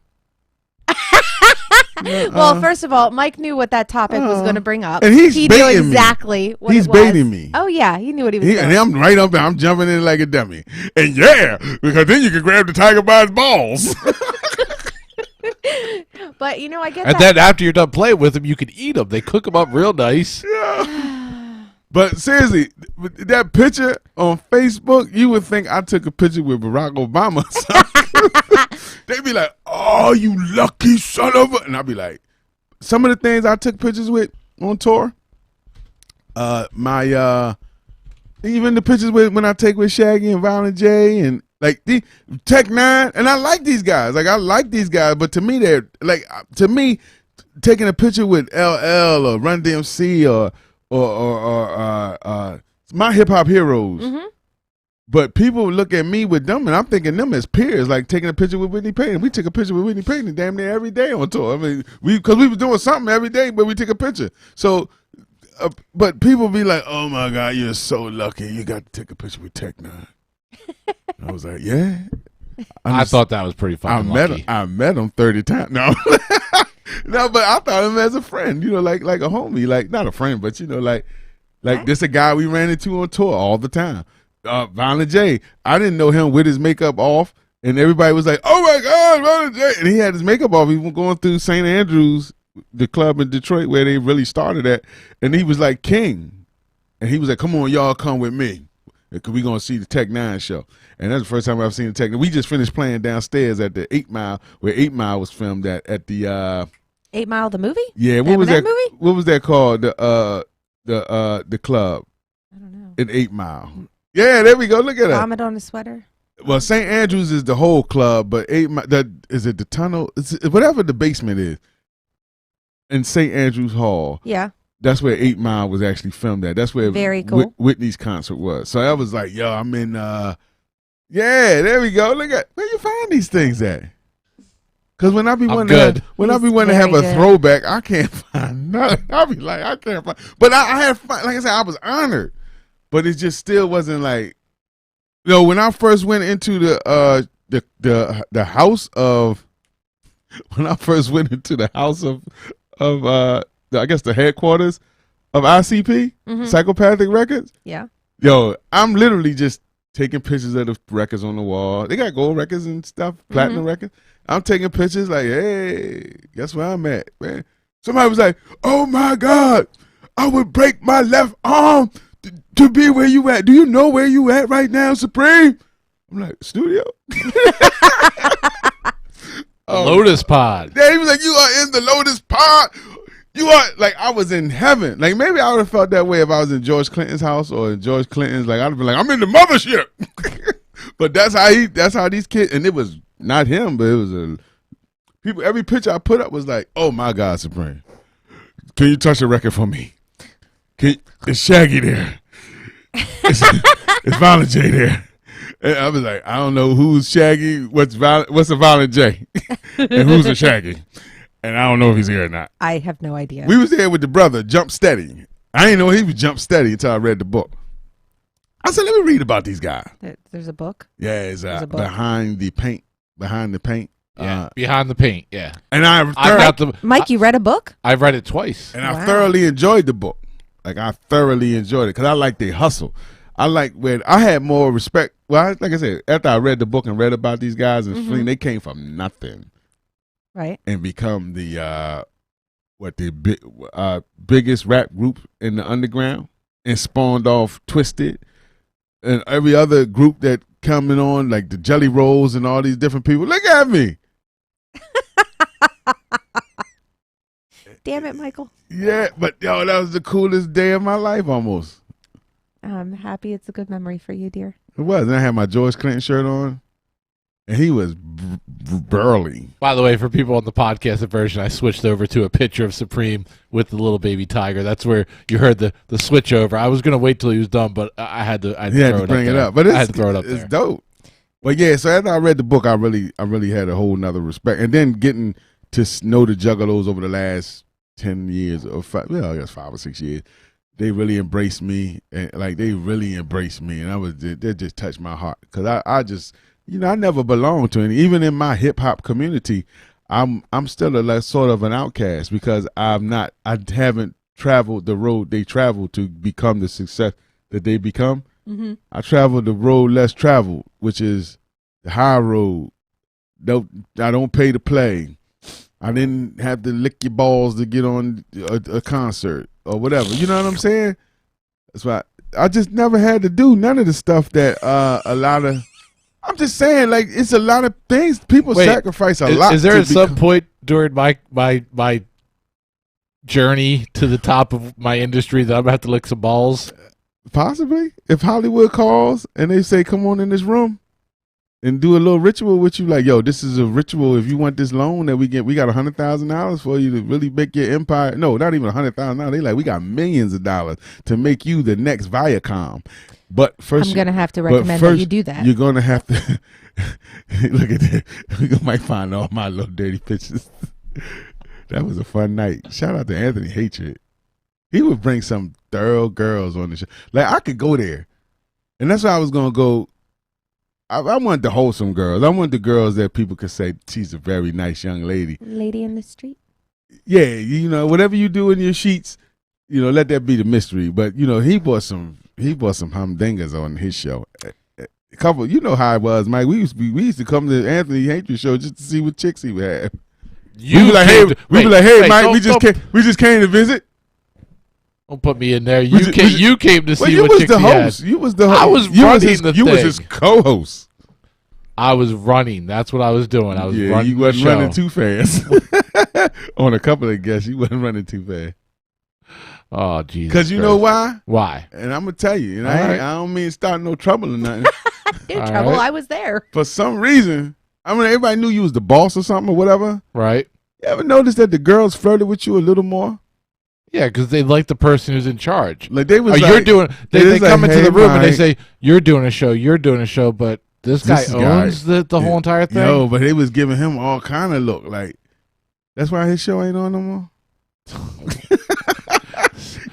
Well, first of all, Mike knew what that topic was going to bring up. And he knew exactly what he's it was. baiting me. Oh, yeah, he knew what he was doing. And I'm right up there. I'm jumping in like a dummy. And because then you can grab the tiger by his balls. But, I get that. And then after you're done playing with them, you can eat them. They cook them up real nice. Yeah. But seriously, that picture on Facebook, you would think I took a picture with Barack Obama. They'd be like, "Oh, you lucky son of a," and I'd be like, some of the things I took pictures with on tour, even the pictures when I take with Shaggy and Violent J and like the Tech Nine, and I like these guys. Like I like these guys, but to me taking a picture with LL or Run DMC or my hip hop heroes. Mm-hmm. But people look at me with them, and I'm thinking them as peers, like taking a picture with Whitney Payton. We took a picture with Whitney Payton damn near every day on tour. I mean, because we was doing something every day, but we took a picture. So, but people be like, "Oh my God, you're so lucky. You got to take a picture with Tech Nine." I was like, "Yeah." I thought that was pretty fucking lucky. I met him 30 times. No, no, but I thought him as a friend. Like a homie, like not a friend, but like this a guy we ran into on tour all the time. Violent J, I didn't know him with his makeup off And everybody was like, "Oh my God, Ronald J!" And he had his makeup off. He was going through St. Andrews, the club in Detroit where they really started at, and he was like king. And he was like, "Come on, y'all, come with me, because we gonna see the Tech Nine show." And that's the first time I've seen the Tech. We just finished playing downstairs at the 8 Mile, where 8 Mile was filmed at the 8 Mile, the movie. Yeah, what was that movie? What was that called? The club. I don't know. In 8 Mile. Yeah, there we go. Look at that. Vomit on a sweater. Well, St. Andrews is the whole club, but 8 Mile, is it the tunnel? It's whatever the basement is in St. Andrews Hall. Yeah. That's where 8 Mile was actually filmed at. That's where very cool. Whitney's concert was. So I was like, yo, I'm in, yeah, there we go. Look at, where you find these things at? Because when I be wanting to have a throwback, I can't find nothing. I'll be like, I can't find. But I had fun. Like I said, I was honored. But it just still wasn't like, when I first went into the house of, when I first went into the house of I guess the headquarters of ICP, Psychopathic Records. Yeah. Yo, I'm literally just taking pictures of the records on the wall. They got gold records and stuff, platinum records. I'm taking pictures like, hey, guess where I'm at, man? Somebody was like, oh my God, I would break my left arm to be where you at. Do you know where you at right now, Supreme? I'm like, studio? Lotus Pod. Yeah, he was like, you are in the Lotus Pod. You are, like, I was in heaven. Like, maybe I would have felt that way if I was in George Clinton's house or in George Clinton's. Like, I'd have been like, I'm in the mothership. But that's how these kids, and it was not him, but it was people. Every picture I put up was like, oh my God, Supreme, can you touch the record for me? Is Shaggy there? Is Violent J there? And I was like, I don't know who's Shaggy, what's a Violent J, and who's a Shaggy, and I don't know if he's here or not. I have no idea. We was there with the brother, Jump Steady. I didn't know he was Jump Steady until I read the book. I said, let me read about these guys. There's a book? Yeah, it's a book. Behind the Paint. Yeah, Behind the Paint, yeah. And Mike, you read a book? I've read it twice. And I thoroughly enjoyed the book. Like, I thoroughly enjoyed it because I like their hustle. I like when I had more respect. Well, like I said, after I read the book and read about these guys and Fleeing, they came from nothing. Right. And become the biggest rap group in the underground and spawned off Twisted and every other group that coming on, like the Jelly Rolls and all these different people. Look at me. Damn it, Michael. Yeah, but yo, that was the coolest day of my life almost. I'm happy it's a good memory for you, dear. It was. And I had my George Clinton shirt on, and he was burly. By the way, for people on the podcast version, I switched over to a picture of Supreme with the little baby tiger. That's where you heard the switch over. I was going to wait till he was done, but I had to bring it up. But I had to throw it up it's there. Dope. But yeah, so after I read the book, I really had a whole nother respect. And then getting to know the Juggalos over the last 10 years or 5 or 6 years, they really embraced me. And like, they really embraced me. And they just touched my heart. Because I just, I never belonged to any. Even in my hip hop community, I'm still a sort of an outcast because I haven't traveled the road they traveled to become the success that they become. Mm-hmm. I traveled the road less traveled, which is the high road. I don't pay to play. I didn't have to lick your balls to get on a concert or whatever. You know what I'm saying? That's why I just never had to do none of the stuff that a lot of. I'm just saying, like, it's a lot of things. People sacrifice a lot. Is there at some point during my journey to the top of my industry that I'm going to have to lick some balls? Possibly. If Hollywood calls and they say, come on in this room and do a little ritual with you, like, yo, this is a ritual. If you want this loan that we got $100,000 for you to really make your empire. No, not even $100,000. They like, we got millions of dollars to make you the next Viacom. But first, I'm going to have to recommend that you do that. You're going to have to look at that. We might find all my little dirty pictures. That was a fun night. Shout out to Anthony Hatred. He would bring some thorough girls on the show. Like, I could go there. And that's why I was going to go. I wanted the wholesome girls. I wanted the girls that people could say, she's a very nice young lady. Lady in the street? Yeah, whatever you do in your sheets, let that be the mystery. But, he bought some humdingers on his show. a couple. You know how it was, Mike. We used to come to Anthony Hatred show just to see what chicks he would have. We be like, hey, Mike, we just came to visit. Don't put me in there. You came to see what chicks he had. You was the host. I was running the thing. You was his co-host. I was running. That's what I was doing. I was running. You wasn't running too fast. On a couple of guests, you wasn't running too fast. Oh, Jesus. Because you know why? Why? And I'm going to tell you. And I don't mean start no trouble or nothing. No trouble. Right. I was there. For some reason, I mean, everybody knew you was the boss or something or whatever. Right. You ever notice that the girls flirted with you a little more? Yeah, because they like the person who's in charge. Like they was you're doing. They come into the room and they say, you're doing a show, but this guy owns the whole entire thing. No, but they was giving him all kind of look. Like, that's why his show ain't on no more?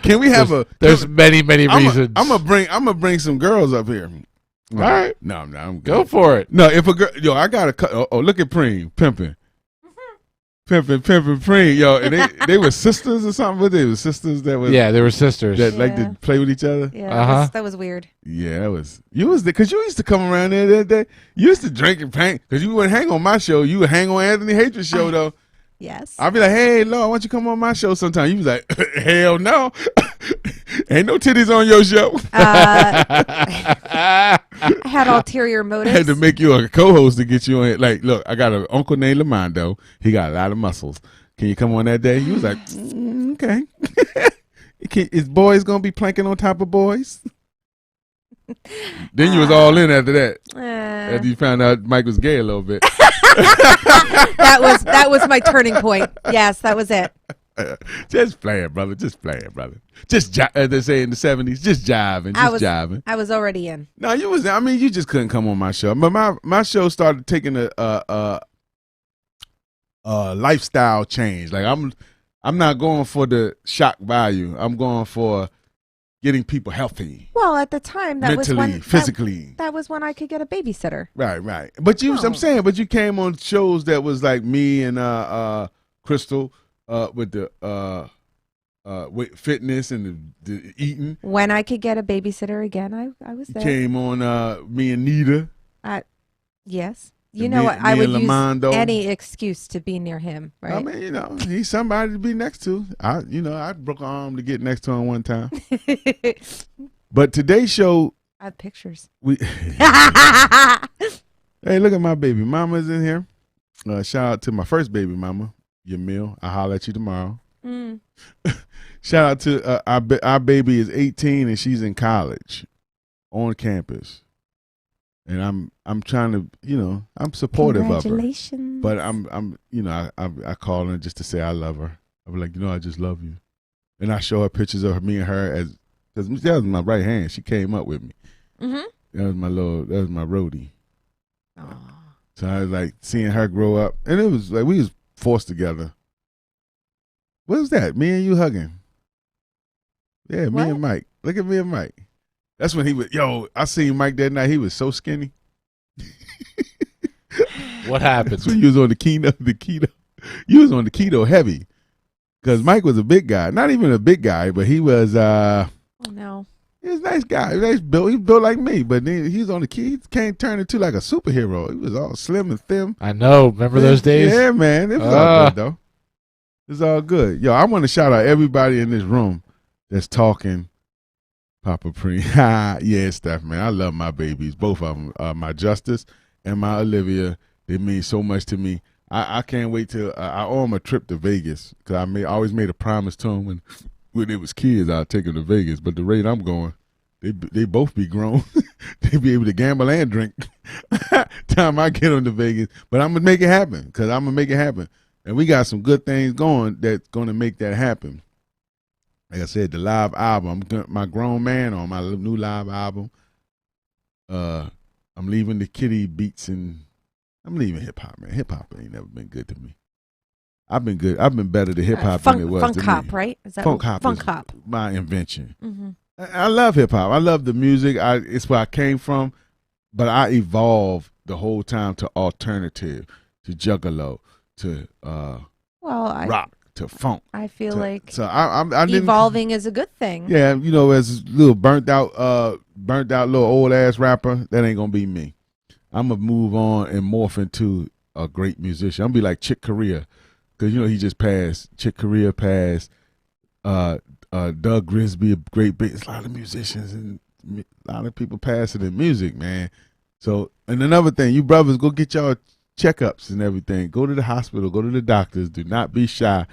Can we have There's many reasons. I'm gonna bring some girls up here. All right. No, I'm good. Go for it. No, if a girl, I got a cut. Oh, look at Preem pimping. Pimping, Preem, yo, and they were sisters or something. But they were sisters that was. Yeah, they were sisters that like to play with each other. Yeah, that was weird. Yeah, that was. You was because you used to come around there that day. You used to drink and hang because you wouldn't hang on my show. You would hang on Anthony Hatred show though. Yes. I'd be like, hey, Lord, why don't you come on my show sometime? You was like, hell no. Ain't no titties on your show. I had ulterior motives. I had to make you a co-host to get you on it. Like, look, I got an uncle named Lamando. He got a lot of muscles. Can you come on that day? He was like, okay. Is boys going to be planking on top of boys? Then you was all in after that. After you found out Mike was gay a little bit. that was my turning point. Yes, that was it. Just playing, brother. Just playing, brother. Just as they say in the 70s, just jiving, jiving. I was already in. No, you was. I mean, you just couldn't come on my show. But my show started taking a lifestyle change. Like I'm not going for the shock value. I'm going for getting people healthy. Well, at the time, that mentally, was when physically. That was when I could get a babysitter. Right. But I'm saying, you came on shows that was like me and Crystal with the with fitness and the eating. When I could get a babysitter again, I was there. You came on me and Nita. Yes. You know what? I would use any excuse to be near him, right? I mean, he's somebody to be next to. I broke an arm to get next to him one time. But today's show, I have pictures. Hey, look at my baby mama's in here. Shout out to my first baby mama, Yamil. I'll holler at you tomorrow. Shout out to our baby is 18 and she's in college on campus. And I'm trying to, I'm supportive of her. Congratulations. But I call her just to say I love her. I'm like, I just love you. And I show her pictures of me and her because that was my right hand. She came up with me. Mm-hmm. That was my roadie. Aww. So I was like seeing her grow up. And it was like we was forced together. What was that? Me and you hugging. Yeah, me and Mike. Look at me and Mike. That's when he was, I seen Mike that night. He was so skinny. What happened? That's when you was on the keto. You was on the keto heavy. Because Mike was a big guy. Not even a big guy, but he was, oh, no. He was a nice guy. Nice built. He built like me, but then he was on the key. He can't turn into like a superhero. He was all slim and thin. I know. Remember those days? Yeah, man. It was all good, though. It's all good. Yo, I want to shout out everybody in this room that's talking Papa Preem. Yeah, Steph, man. I love my babies. Both of them. My Justice and my Olivia. They mean so much to me. I can't wait till I owe them a trip to Vegas because I always made a promise to them when they was kids I'd take them to Vegas. But the rate I'm going, they both be grown. They be able to gamble and drink. Time I get them to Vegas, but I'm gonna make it happen because I'm gonna make it happen. And we got some good things going that's gonna make that happen. Like I said, the live album, my Grown Man on my new live album. I'm leaving the kiddie beats and I'm leaving hip hop, man. Hip hop ain't never been good to me. I've been good. I've been better to hip hop than it was funk to hop, me. Right? Is that funk hop? Funk is hop. My invention. Mm-hmm. I love hip hop. I love the music. It's where I came from, but I evolved the whole time to alternative, to juggalo, to rock, to funk. I feel like so I evolving is a good thing. Yeah, as a little burnt out burnt out little old ass rapper, that ain't gonna be me. I'm gonna move on and morph into a great musician. I'm gonna be like Chick Corea, because he just passed. Chick Corea passed. Doug Grisby, a great big. It's a lot of musicians and a lot of people passing in music, man. So, and another thing, you brothers, go get y'all checkups and everything. Go to the hospital. Go to the doctors. Do not be shy.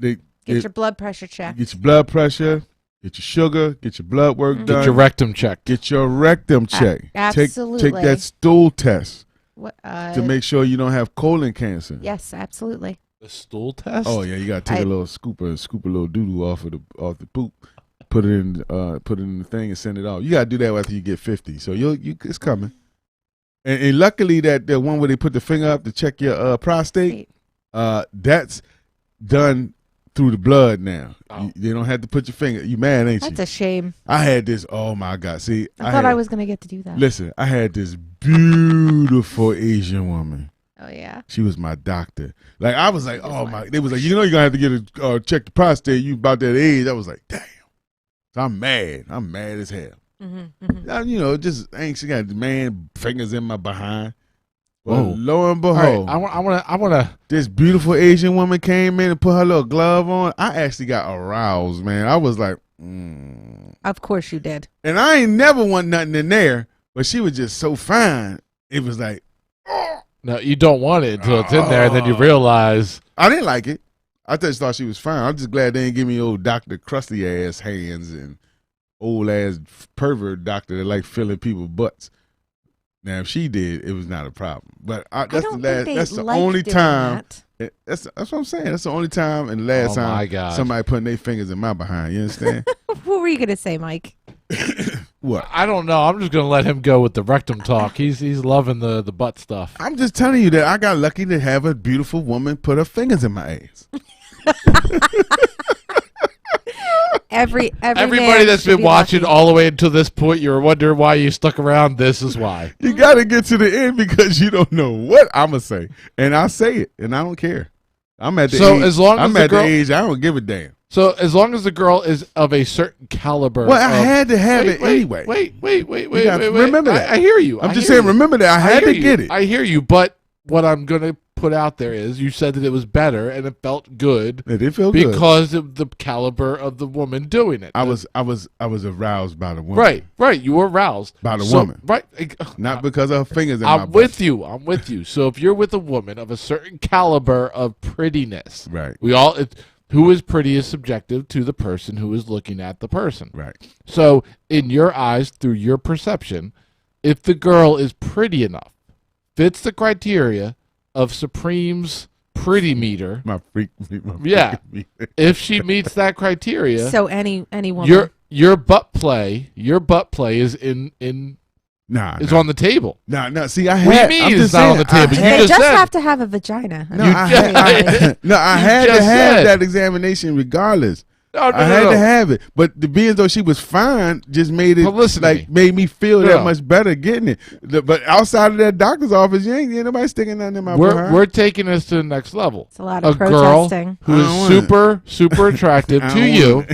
Get your blood pressure checked. Get your blood pressure. Get your sugar. Get your blood work done. Get your rectum checked. Get your rectum checked. Absolutely. Take that stool test to make sure you don't have colon cancer. Yes, absolutely. The stool test? Oh yeah, you gotta take a little scoop a little doo doo off the poop, put it in the thing and send it off. You gotta do that after you get 50. So it's coming. And luckily that the one where they put the finger up to check your prostate, that's done through the blood now. Oh. They don't have to put your finger. You mad, ain't you? That's a shame. I had this. Oh my God! See, I thought I was gonna get to do that. Listen, I had this beautiful Asian woman. Oh yeah. She was my doctor. Like I was like, oh my. They was like, you're gonna have to get a check the prostate. You about that age? I was like, damn. So I'm mad. I'm mad as hell. Now, just ain't she got man fingers in my behind. Well, lo and behold, right, I wanna. This beautiful Asian woman came in and put her little glove on. I actually got aroused, man. I was like, Of course you did. And I ain't never want nothing in there, but she was just so fine. It was like, no, you don't want it until it's in there, and then you realize. I didn't like it. I just thought she was fine. I'm just glad they didn't give me old Dr. Crusty ass hands and old ass pervert doctor that like filling people's butts. Now, if she did, it was not a problem. But that's the only time. That's what I'm saying. That's the only time and the last time somebody putting their fingers in my behind. You understand? What were you gonna say, Mike? What? I don't know. I'm just gonna let him go with the rectum talk. He's loving the butt stuff. I'm just telling you that I got lucky to have a beautiful woman put her fingers in my ass. Everybody that's been watching all the way until this point, you're wondering why you stuck around. This is why. You got to get to the end because you don't know what I'm gonna say, and I say it, and I don't care. I'm at the age. As long as I'm at the age, I don't give a damn. So as long as the girl is of a certain caliber. Well, I had to have it anyway. Wait. Remember that. I hear you. I'm just saying. Remember that. I had to get it. I hear you, but what I'm gonna put out there is you said that it was better and it felt good. It did feel good because of the caliber of the woman doing it. I was aroused by the woman. Right. You were aroused by the woman. Right. Not because of her fingers in my butt. I'm with you. So if you're with a woman of a certain caliber of prettiness, right? Who is pretty is subjective to the person who is looking at the person. Right. So in your eyes, through your perception, if the girl is pretty enough, fits the criteria of Supreme's pretty meter. My freak meter. If she meets that criteria. So any woman. Your butt play is in It's on the table. No. See, I had. What do you mean it's not on the table? They just have to have a vagina. I had to have that examination regardless. I had to have it, but the being though she was fine just made it made me feel that much better getting it. But outside of that doctor's office, you ain't nobody sticking nothing in my behind. We're taking this to the next level. It's a lot of girl protesting. who is super attractive to you.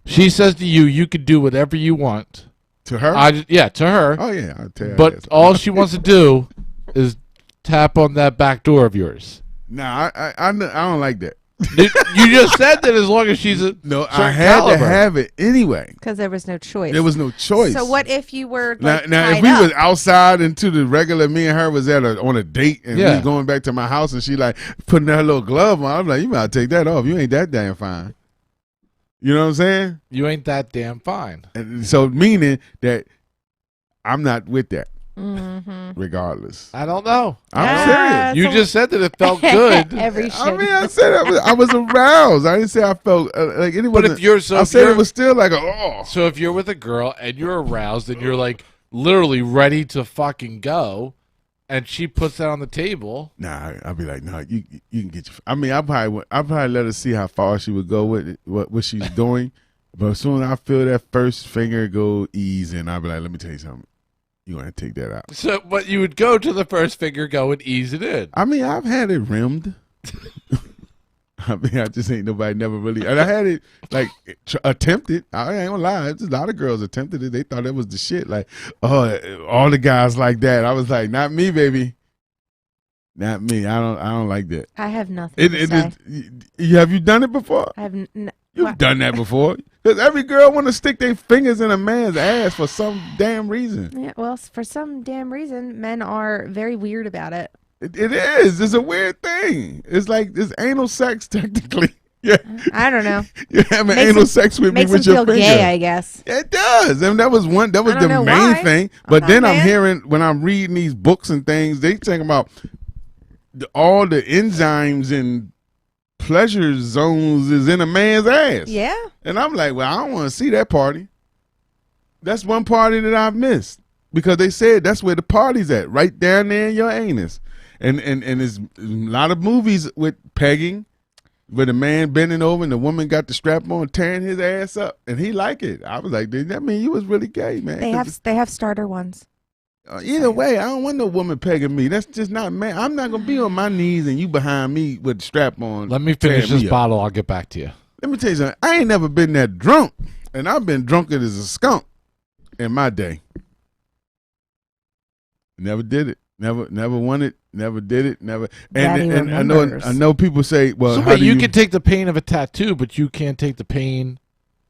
She says to you, you could do whatever you want. To her? To her. Oh yeah, I'll tell you. But all she wants to do is tap on that back door of yours. Nah, I don't like that. You just said that as long as she's a I had to have it anyway because there was no choice. There was no choice. So what if you were now if we was outside into the regular, me and her was on a date and we was going back to my house and she like putting her little glove on. I'm like, you might take that off. You ain't that damn fine. You know what I'm saying? You ain't that damn fine. And so meaning that I'm not with that. Regardless, I don't know. I'm serious. You just said that it felt good. I said I was aroused. I didn't say I felt like anyone. But if you're I said it was still like So if you're with a girl and you're aroused and you're like literally ready to fucking go, and she puts that on the table. Nah, I'll be like, no, you can get your. I mean, I probably let her see how far she would go with it, what she's doing. But as soon as I feel that first finger go ease in, I'll be like, let me tell you something. You want to take that out. So, but you would go to the first finger, go and ease it in. I mean, I've had it rimmed. I mean, I just ain't nobody never really. And I had it like attempted. I ain't gonna lie. A lot of girls attempted it. They thought it was the shit. Like, oh, all the guys like that. I was like, not me, baby. Not me. I don't like that. I have nothing to say. Have you done it before? You've done that before. Because every girl want to stick their fingers in a man's ass for some damn reason. Yeah, well, for some damn reason, men are very weird about it. It is. It's a weird thing. It's like it's anal sex technically. Yeah. I don't know. You're having anal sex with me with your finger. Makes them feel gay, I guess. It does. And that was the main thing. But then I'm hearing, when I'm reading these books and things, they talking about all the enzymes and pleasure zones is in a man's ass. Yeah. And I'm like, well, I don't want to see that party. That's one party that I've missed. Because they said that's where the party's at, right down there in your anus. And there's a lot of movies with pegging, where the man bending over and the woman got the strap on, tearing his ass up, and he liked it. I was like, that mean you was really gay, man. They have starter ones. Either way, I don't want no woman pegging me. That's just not, man. I'm not gonna be on my knees and you behind me with the strap on. Let me finish this bottle. I'll get back to you. Let me tell you something. I ain't never been that drunk, and I've been drunker as a skunk in my day. Never did it. Never won it. Never did it. Never. And I know people say, well, so how wait, do you can take the pain of a tattoo, but you can't take the pain.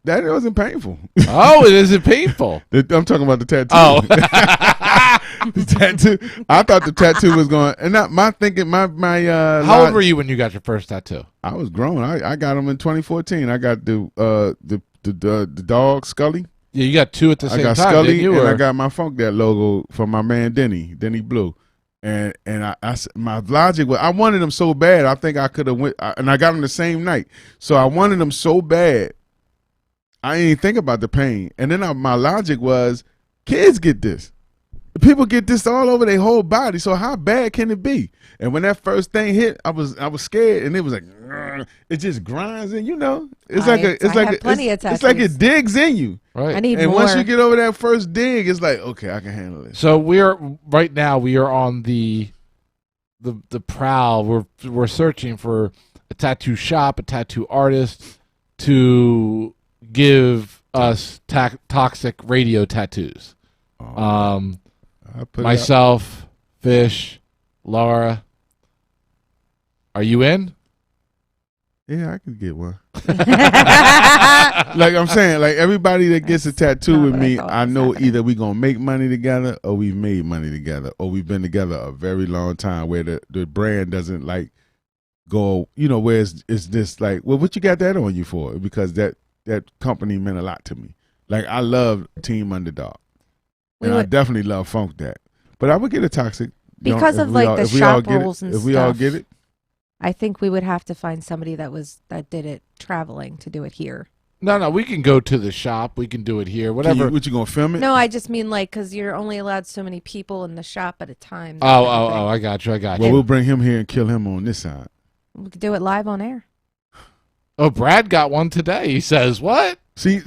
That wasn't painful. Oh, it isn't painful. I'm talking about the tattoo. Oh, the tattoo. I thought the tattoo was going. And not my thinking. My. How old were you when you got your first tattoo? I was grown. I got them in 2014. I got the dog Scully. Yeah, you got two at the same time. I got Scully you, and I got my Funk That logo from my man Denny Blue. And my logic was, I wanted them so bad. I think I could have went, and I got them the same night. So I wanted them so bad, I didn't think about the pain. And then my logic was, kids get this. People get this all over their whole body. So how bad can it be? And when that first thing hit, I was scared, and it was like, it just grinds in. It's like it digs in you. Right. I need and more. once you get over that first dig, it's like, okay, I can handle it. So we are on the prowl. We're searching for a tattoo shop, a tattoo artist to give us toxic radio tattoos. Myself, Fish, Laura. Are you in? Yeah, I could get one. Like I'm saying, like everybody that gets a tattoo with me, I know either we gonna make money together, or we've made money together, or we've been together a very long time, where the brand doesn't like go, where it's just like, well, what you got that on you for? Because that company meant a lot to me. Like I love Team Underdog, and I definitely love Funk That. But I would get a toxic because of like the shop rules and stuff. If we all get it, I think we would have to find somebody that did it traveling to do it here. No, we can go to the shop. We can do it here. Whatever. What you gonna film it? No, I just mean like because you're only allowed so many people in the shop at a time. Oh, I got you. Well, we'll bring him here and kill him on this side. We could do it live on air. Oh, Brad got one today. He says, "What?" See,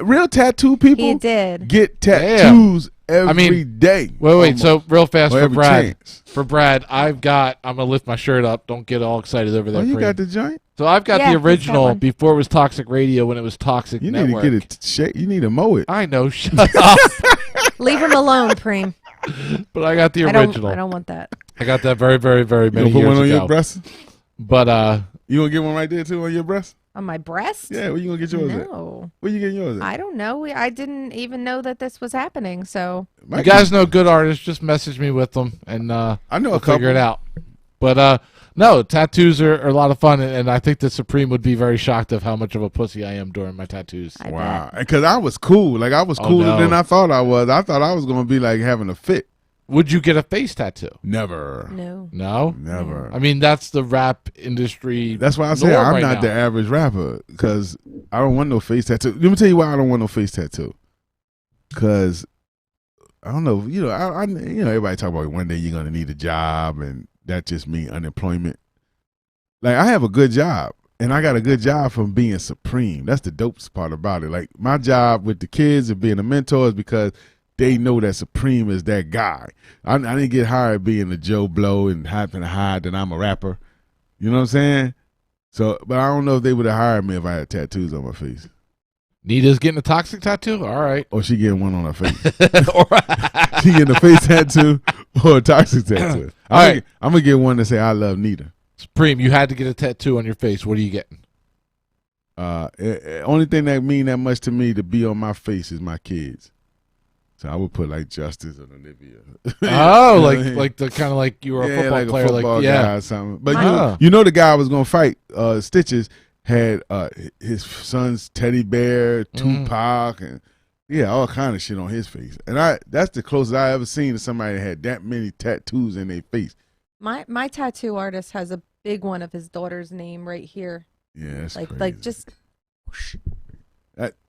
real tattoo people He did. get tattoos every day. Wait. Almost. So real fast Or for every Brad. chance. For Brad, I'm gonna lift my shirt up. Don't get all excited over there. Oh, you Preem. got the joint? So I've got Yeah, the he's got original one. before it was Toxic Radio, when it was Toxic You Network. need to get it shake. You need to mow it. I know. Shut up. Leave him alone, Preem. But I got the I original. don't want that. I got that very, very, very You many gonna put years one on ago. your breast? But You gonna get one right there too on your breast? On my breast? Yeah, where you gonna get yours at? No. Where you getting yours at? I don't know. I didn't even know that this was happening. So you guys know good artists, just message me with them, and I know we'll a couple. figure it out. But no, tattoos are a lot of fun, and I think the Supreme would be very shocked of how much of a pussy I am during my tattoos. Wow, because I was cool. Like I was cooler no. than I thought I was. I thought I was gonna be like having a fit. Would you get a face tattoo? Never. no. No? Never. I mean, that's the rap industry. That's why I say norm I'm right not now. the average rapper, because I don't want no face tattoo. Let me tell you why I don't want no face tattoo. Because I don't know, everybody talk about one day you're gonna need a job, and that just means unemployment. Like I have a good job, and I got a good job from being Supreme. That's the dopest part about it. Like my job with the kids and being a mentor is because they know that Supreme is that guy. I didn't get hired being a Joe Blow and having to hide that I'm a rapper. You know what I'm saying? So, but I don't know if they would have hired me if I had tattoos on my face. Nita's getting a toxic tattoo? All right. Or she getting one on her face. She getting a face tattoo or a toxic tattoo. I'm going to get one to say I love Nita. Supreme, you had to get a tattoo on your face. What are you getting? Only thing that mean that much to me to be on my face is my kids. So I would put like Justice or Olivia. Oh, like the kind of like you were a football like player, a football guy or something. But you know the guy I was gonna fight, Stitches, had his son's teddy bear, Tupac, and all kind of shit on his face. And that's the closest I ever seen to somebody that had that many tattoos in their face. My tattoo artist has a big one of his daughter's name right here. Yeah, that's crazy. Like just.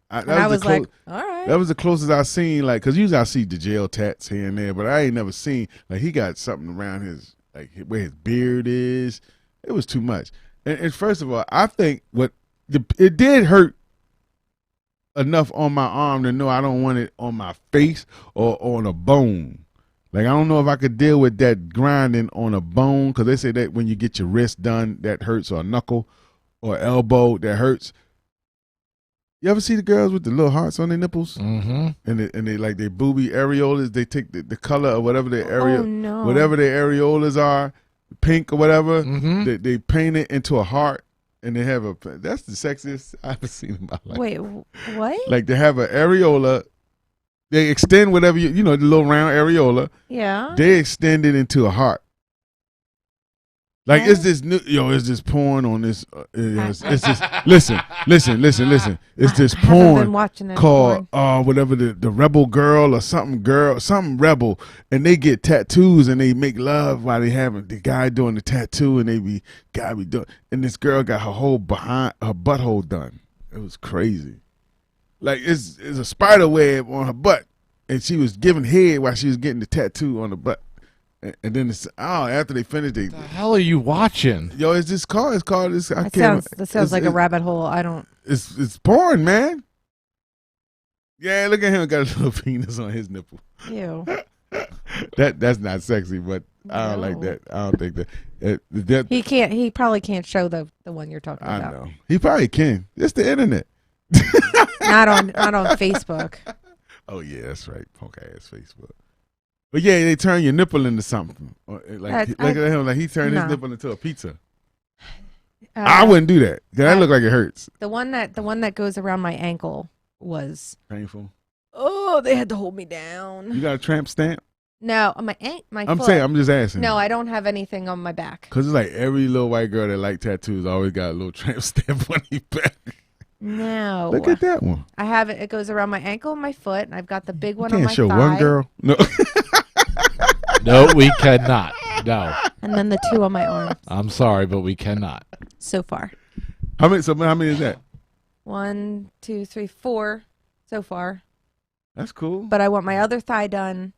I was like, all right. That was the closest I seen, like, because usually I see the jail tats here and there, but I ain't never seen, like, he got something around his, like, where his beard is. It was too much. And first of all, I think it did hurt enough on my arm to know I don't want it on my face or on a bone. Like, I don't know if I could deal with that grinding on a bone, because they say that when you get your wrist done, that hurts, or a knuckle or elbow, that hurts. You ever see the girls with the little hearts on their nipples? Mm-hmm. And they like their booby areolas. They take the color of whatever their whatever their areolas are, pink or whatever. Mm-hmm. They paint it into a heart, and they have that's the sexiest I've ever seen in my life. Wait, what? Like they have an areola. They extend whatever the little round areola. Yeah. They extend it into a heart. Like it's this new, it's this porn on this. It's this. Listen. It's this porn called whatever the rebel girl or something rebel, and they get tattoos and they make love while they having the guy doing the tattoo, and be doing, and this girl got her whole behind her butthole done. It was crazy. Like it's a spider web on her butt, and she was giving head while she was getting the tattoo on the butt. And then after they finished, the hell are you watching? Yo, it's this called. It's called this. That sounds like a rabbit hole. I don't. It's porn, man. Yeah, look at him. Got a little penis on his nipple. Ew. That's not sexy, but I don't like that. I don't think that. He can't. He probably can't show the one you're talking about. I know. He probably can. It's the internet. not on Facebook. Oh yeah, that's right. Punk ass Facebook. But yeah, they turn your nipple into something. Look at him, like he turned his nipple into a pizza. I wouldn't do that. That look like it hurts. The one that goes around my ankle was painful. Oh, they had to hold me down. You got a tramp stamp? No, on my I'm saying, I'm just asking. No, I don't have anything on my back. Cause it's like every little white girl that like tattoos always got a little tramp stamp on their back. No. Look at that one. I have it. It goes around my ankle and my foot, and I've got the big one on my thigh. Can't show one girl. No. No, we cannot. No. And then the two on my arm. I'm sorry, but we cannot. So far. How many is that? 1, 2, 3, 4 so far. That's cool. But I want my other thigh done,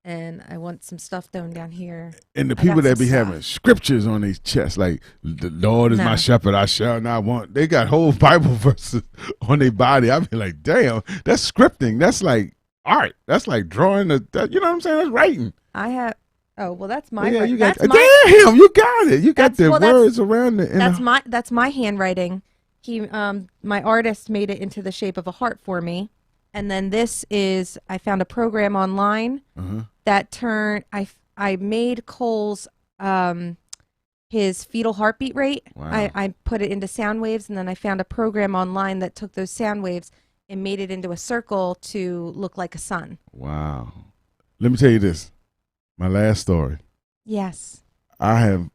and I want some stuff done down here. And the people that be having scriptures on their chest, like the Lord is my shepherd, I shall not want. They got whole Bible verses on their body. I be like, damn, that's scripting. That's like art. That's like drawing. You know what I'm saying? That's writing. I have. Oh well, that's my. Yeah, you got. Damn, you got it. You got the words around it. That's my handwriting. My artist made it into the shape of a heart for me, and then this is. I found a program online that turned. I made Cole's his fetal heartbeat rate. Wow. I put it into sound waves, and then I found a program online that took those sound waves and made it into a circle to look like a sun. Wow. Let me tell you this. My last story. Yes. I have.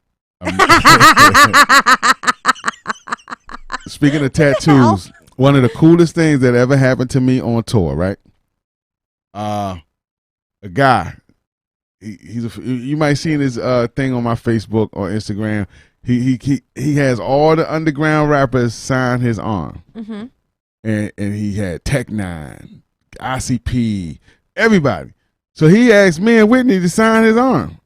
Speaking of tattoos, one of the coolest things that ever happened to me on tour, right? A guy. You might seen his thing on my Facebook or Instagram. He has all the underground rappers sign his arm, and he had Tech-9, ICP, everybody. So he asked me and Whitney to sign his arm.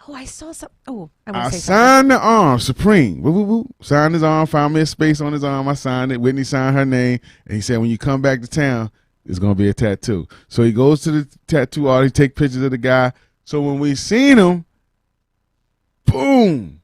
Oh, I saw some. Oh, I signed the arm. Supreme. Woo, woo, woo. Signed his arm. Found me a space on his arm. I signed it. Whitney signed her name, and he said, "When you come back to town, it's gonna be a tattoo." So he goes to the tattoo artist. He take pictures of the guy. So when we seen him, boom,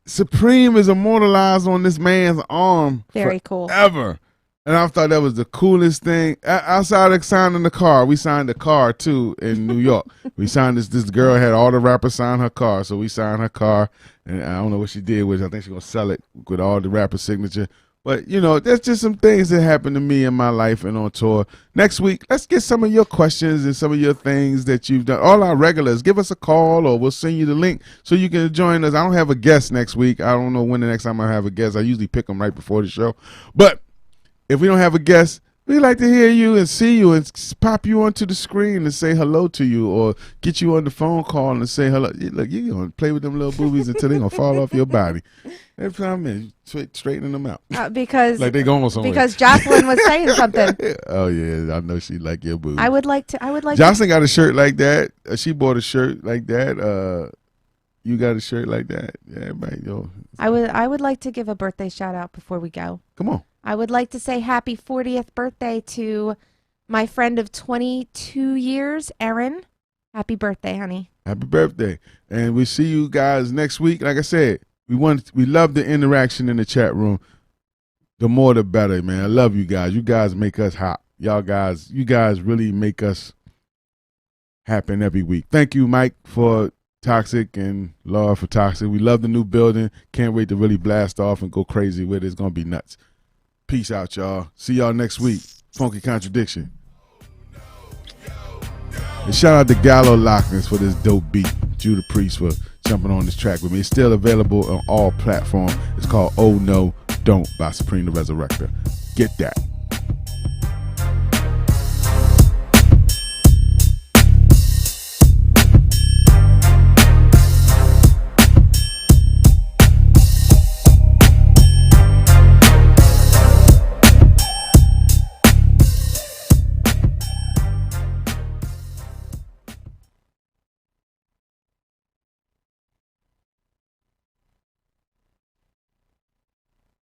Supreme is immortalized on this man's arm. Very cool. Ever. And I thought that was the coolest thing. Outside of signing the car, we signed the car too in New York. We signed this girl had all the rappers sign her car, so we signed her car. And I don't know what she did with it. I think she's going to sell it with all the rapper signature. But, you know, there's just some things that happened to me in my life and on tour. Next week, let's get some of your questions and some of your things that you've done. All our regulars, give us a call or we'll send you the link so you can join us. I don't have a guest next week. I don't know when the next time I have a guest. I usually pick them right before the show. But if we don't have a guest, we like to hear you and see you and pop you onto the screen and say hello to you or get you on the phone call and say hello. Look, you're going to play with them little boobies until they're going to fall off your body. Every time in, straightening them out. Because like they going somewhere. Because Jocelyn was saying something. Oh, yeah. I know she like your boobies. I would like Jocelyn got a shirt like that. She bought a shirt like that. You got a shirt like that. Yeah, everybody, yo. I would like to give a birthday shout out before we go. Come on. I would like to say happy 40th birthday to my friend of 22 years, Erin. Happy birthday, honey. Happy birthday. And we see you guys next week. Like I said, we love the interaction in the chat room. The more the better, man. I love you guys. You guys make us hot. You guys really make us happen every week. Thank you, Mike, for Toxic and Laura for Toxic. We love the new building. Can't wait to really blast off and go crazy with it. It's going to be nuts. Peace out, y'all. See y'all next week. Funky Contradiction. And shout out to Gallo Lockness for this dope beat. Judah Priest for jumping on this track with me. It's still available on all platforms. It's called Oh No Don't by Supreme the Resurrector. Get that.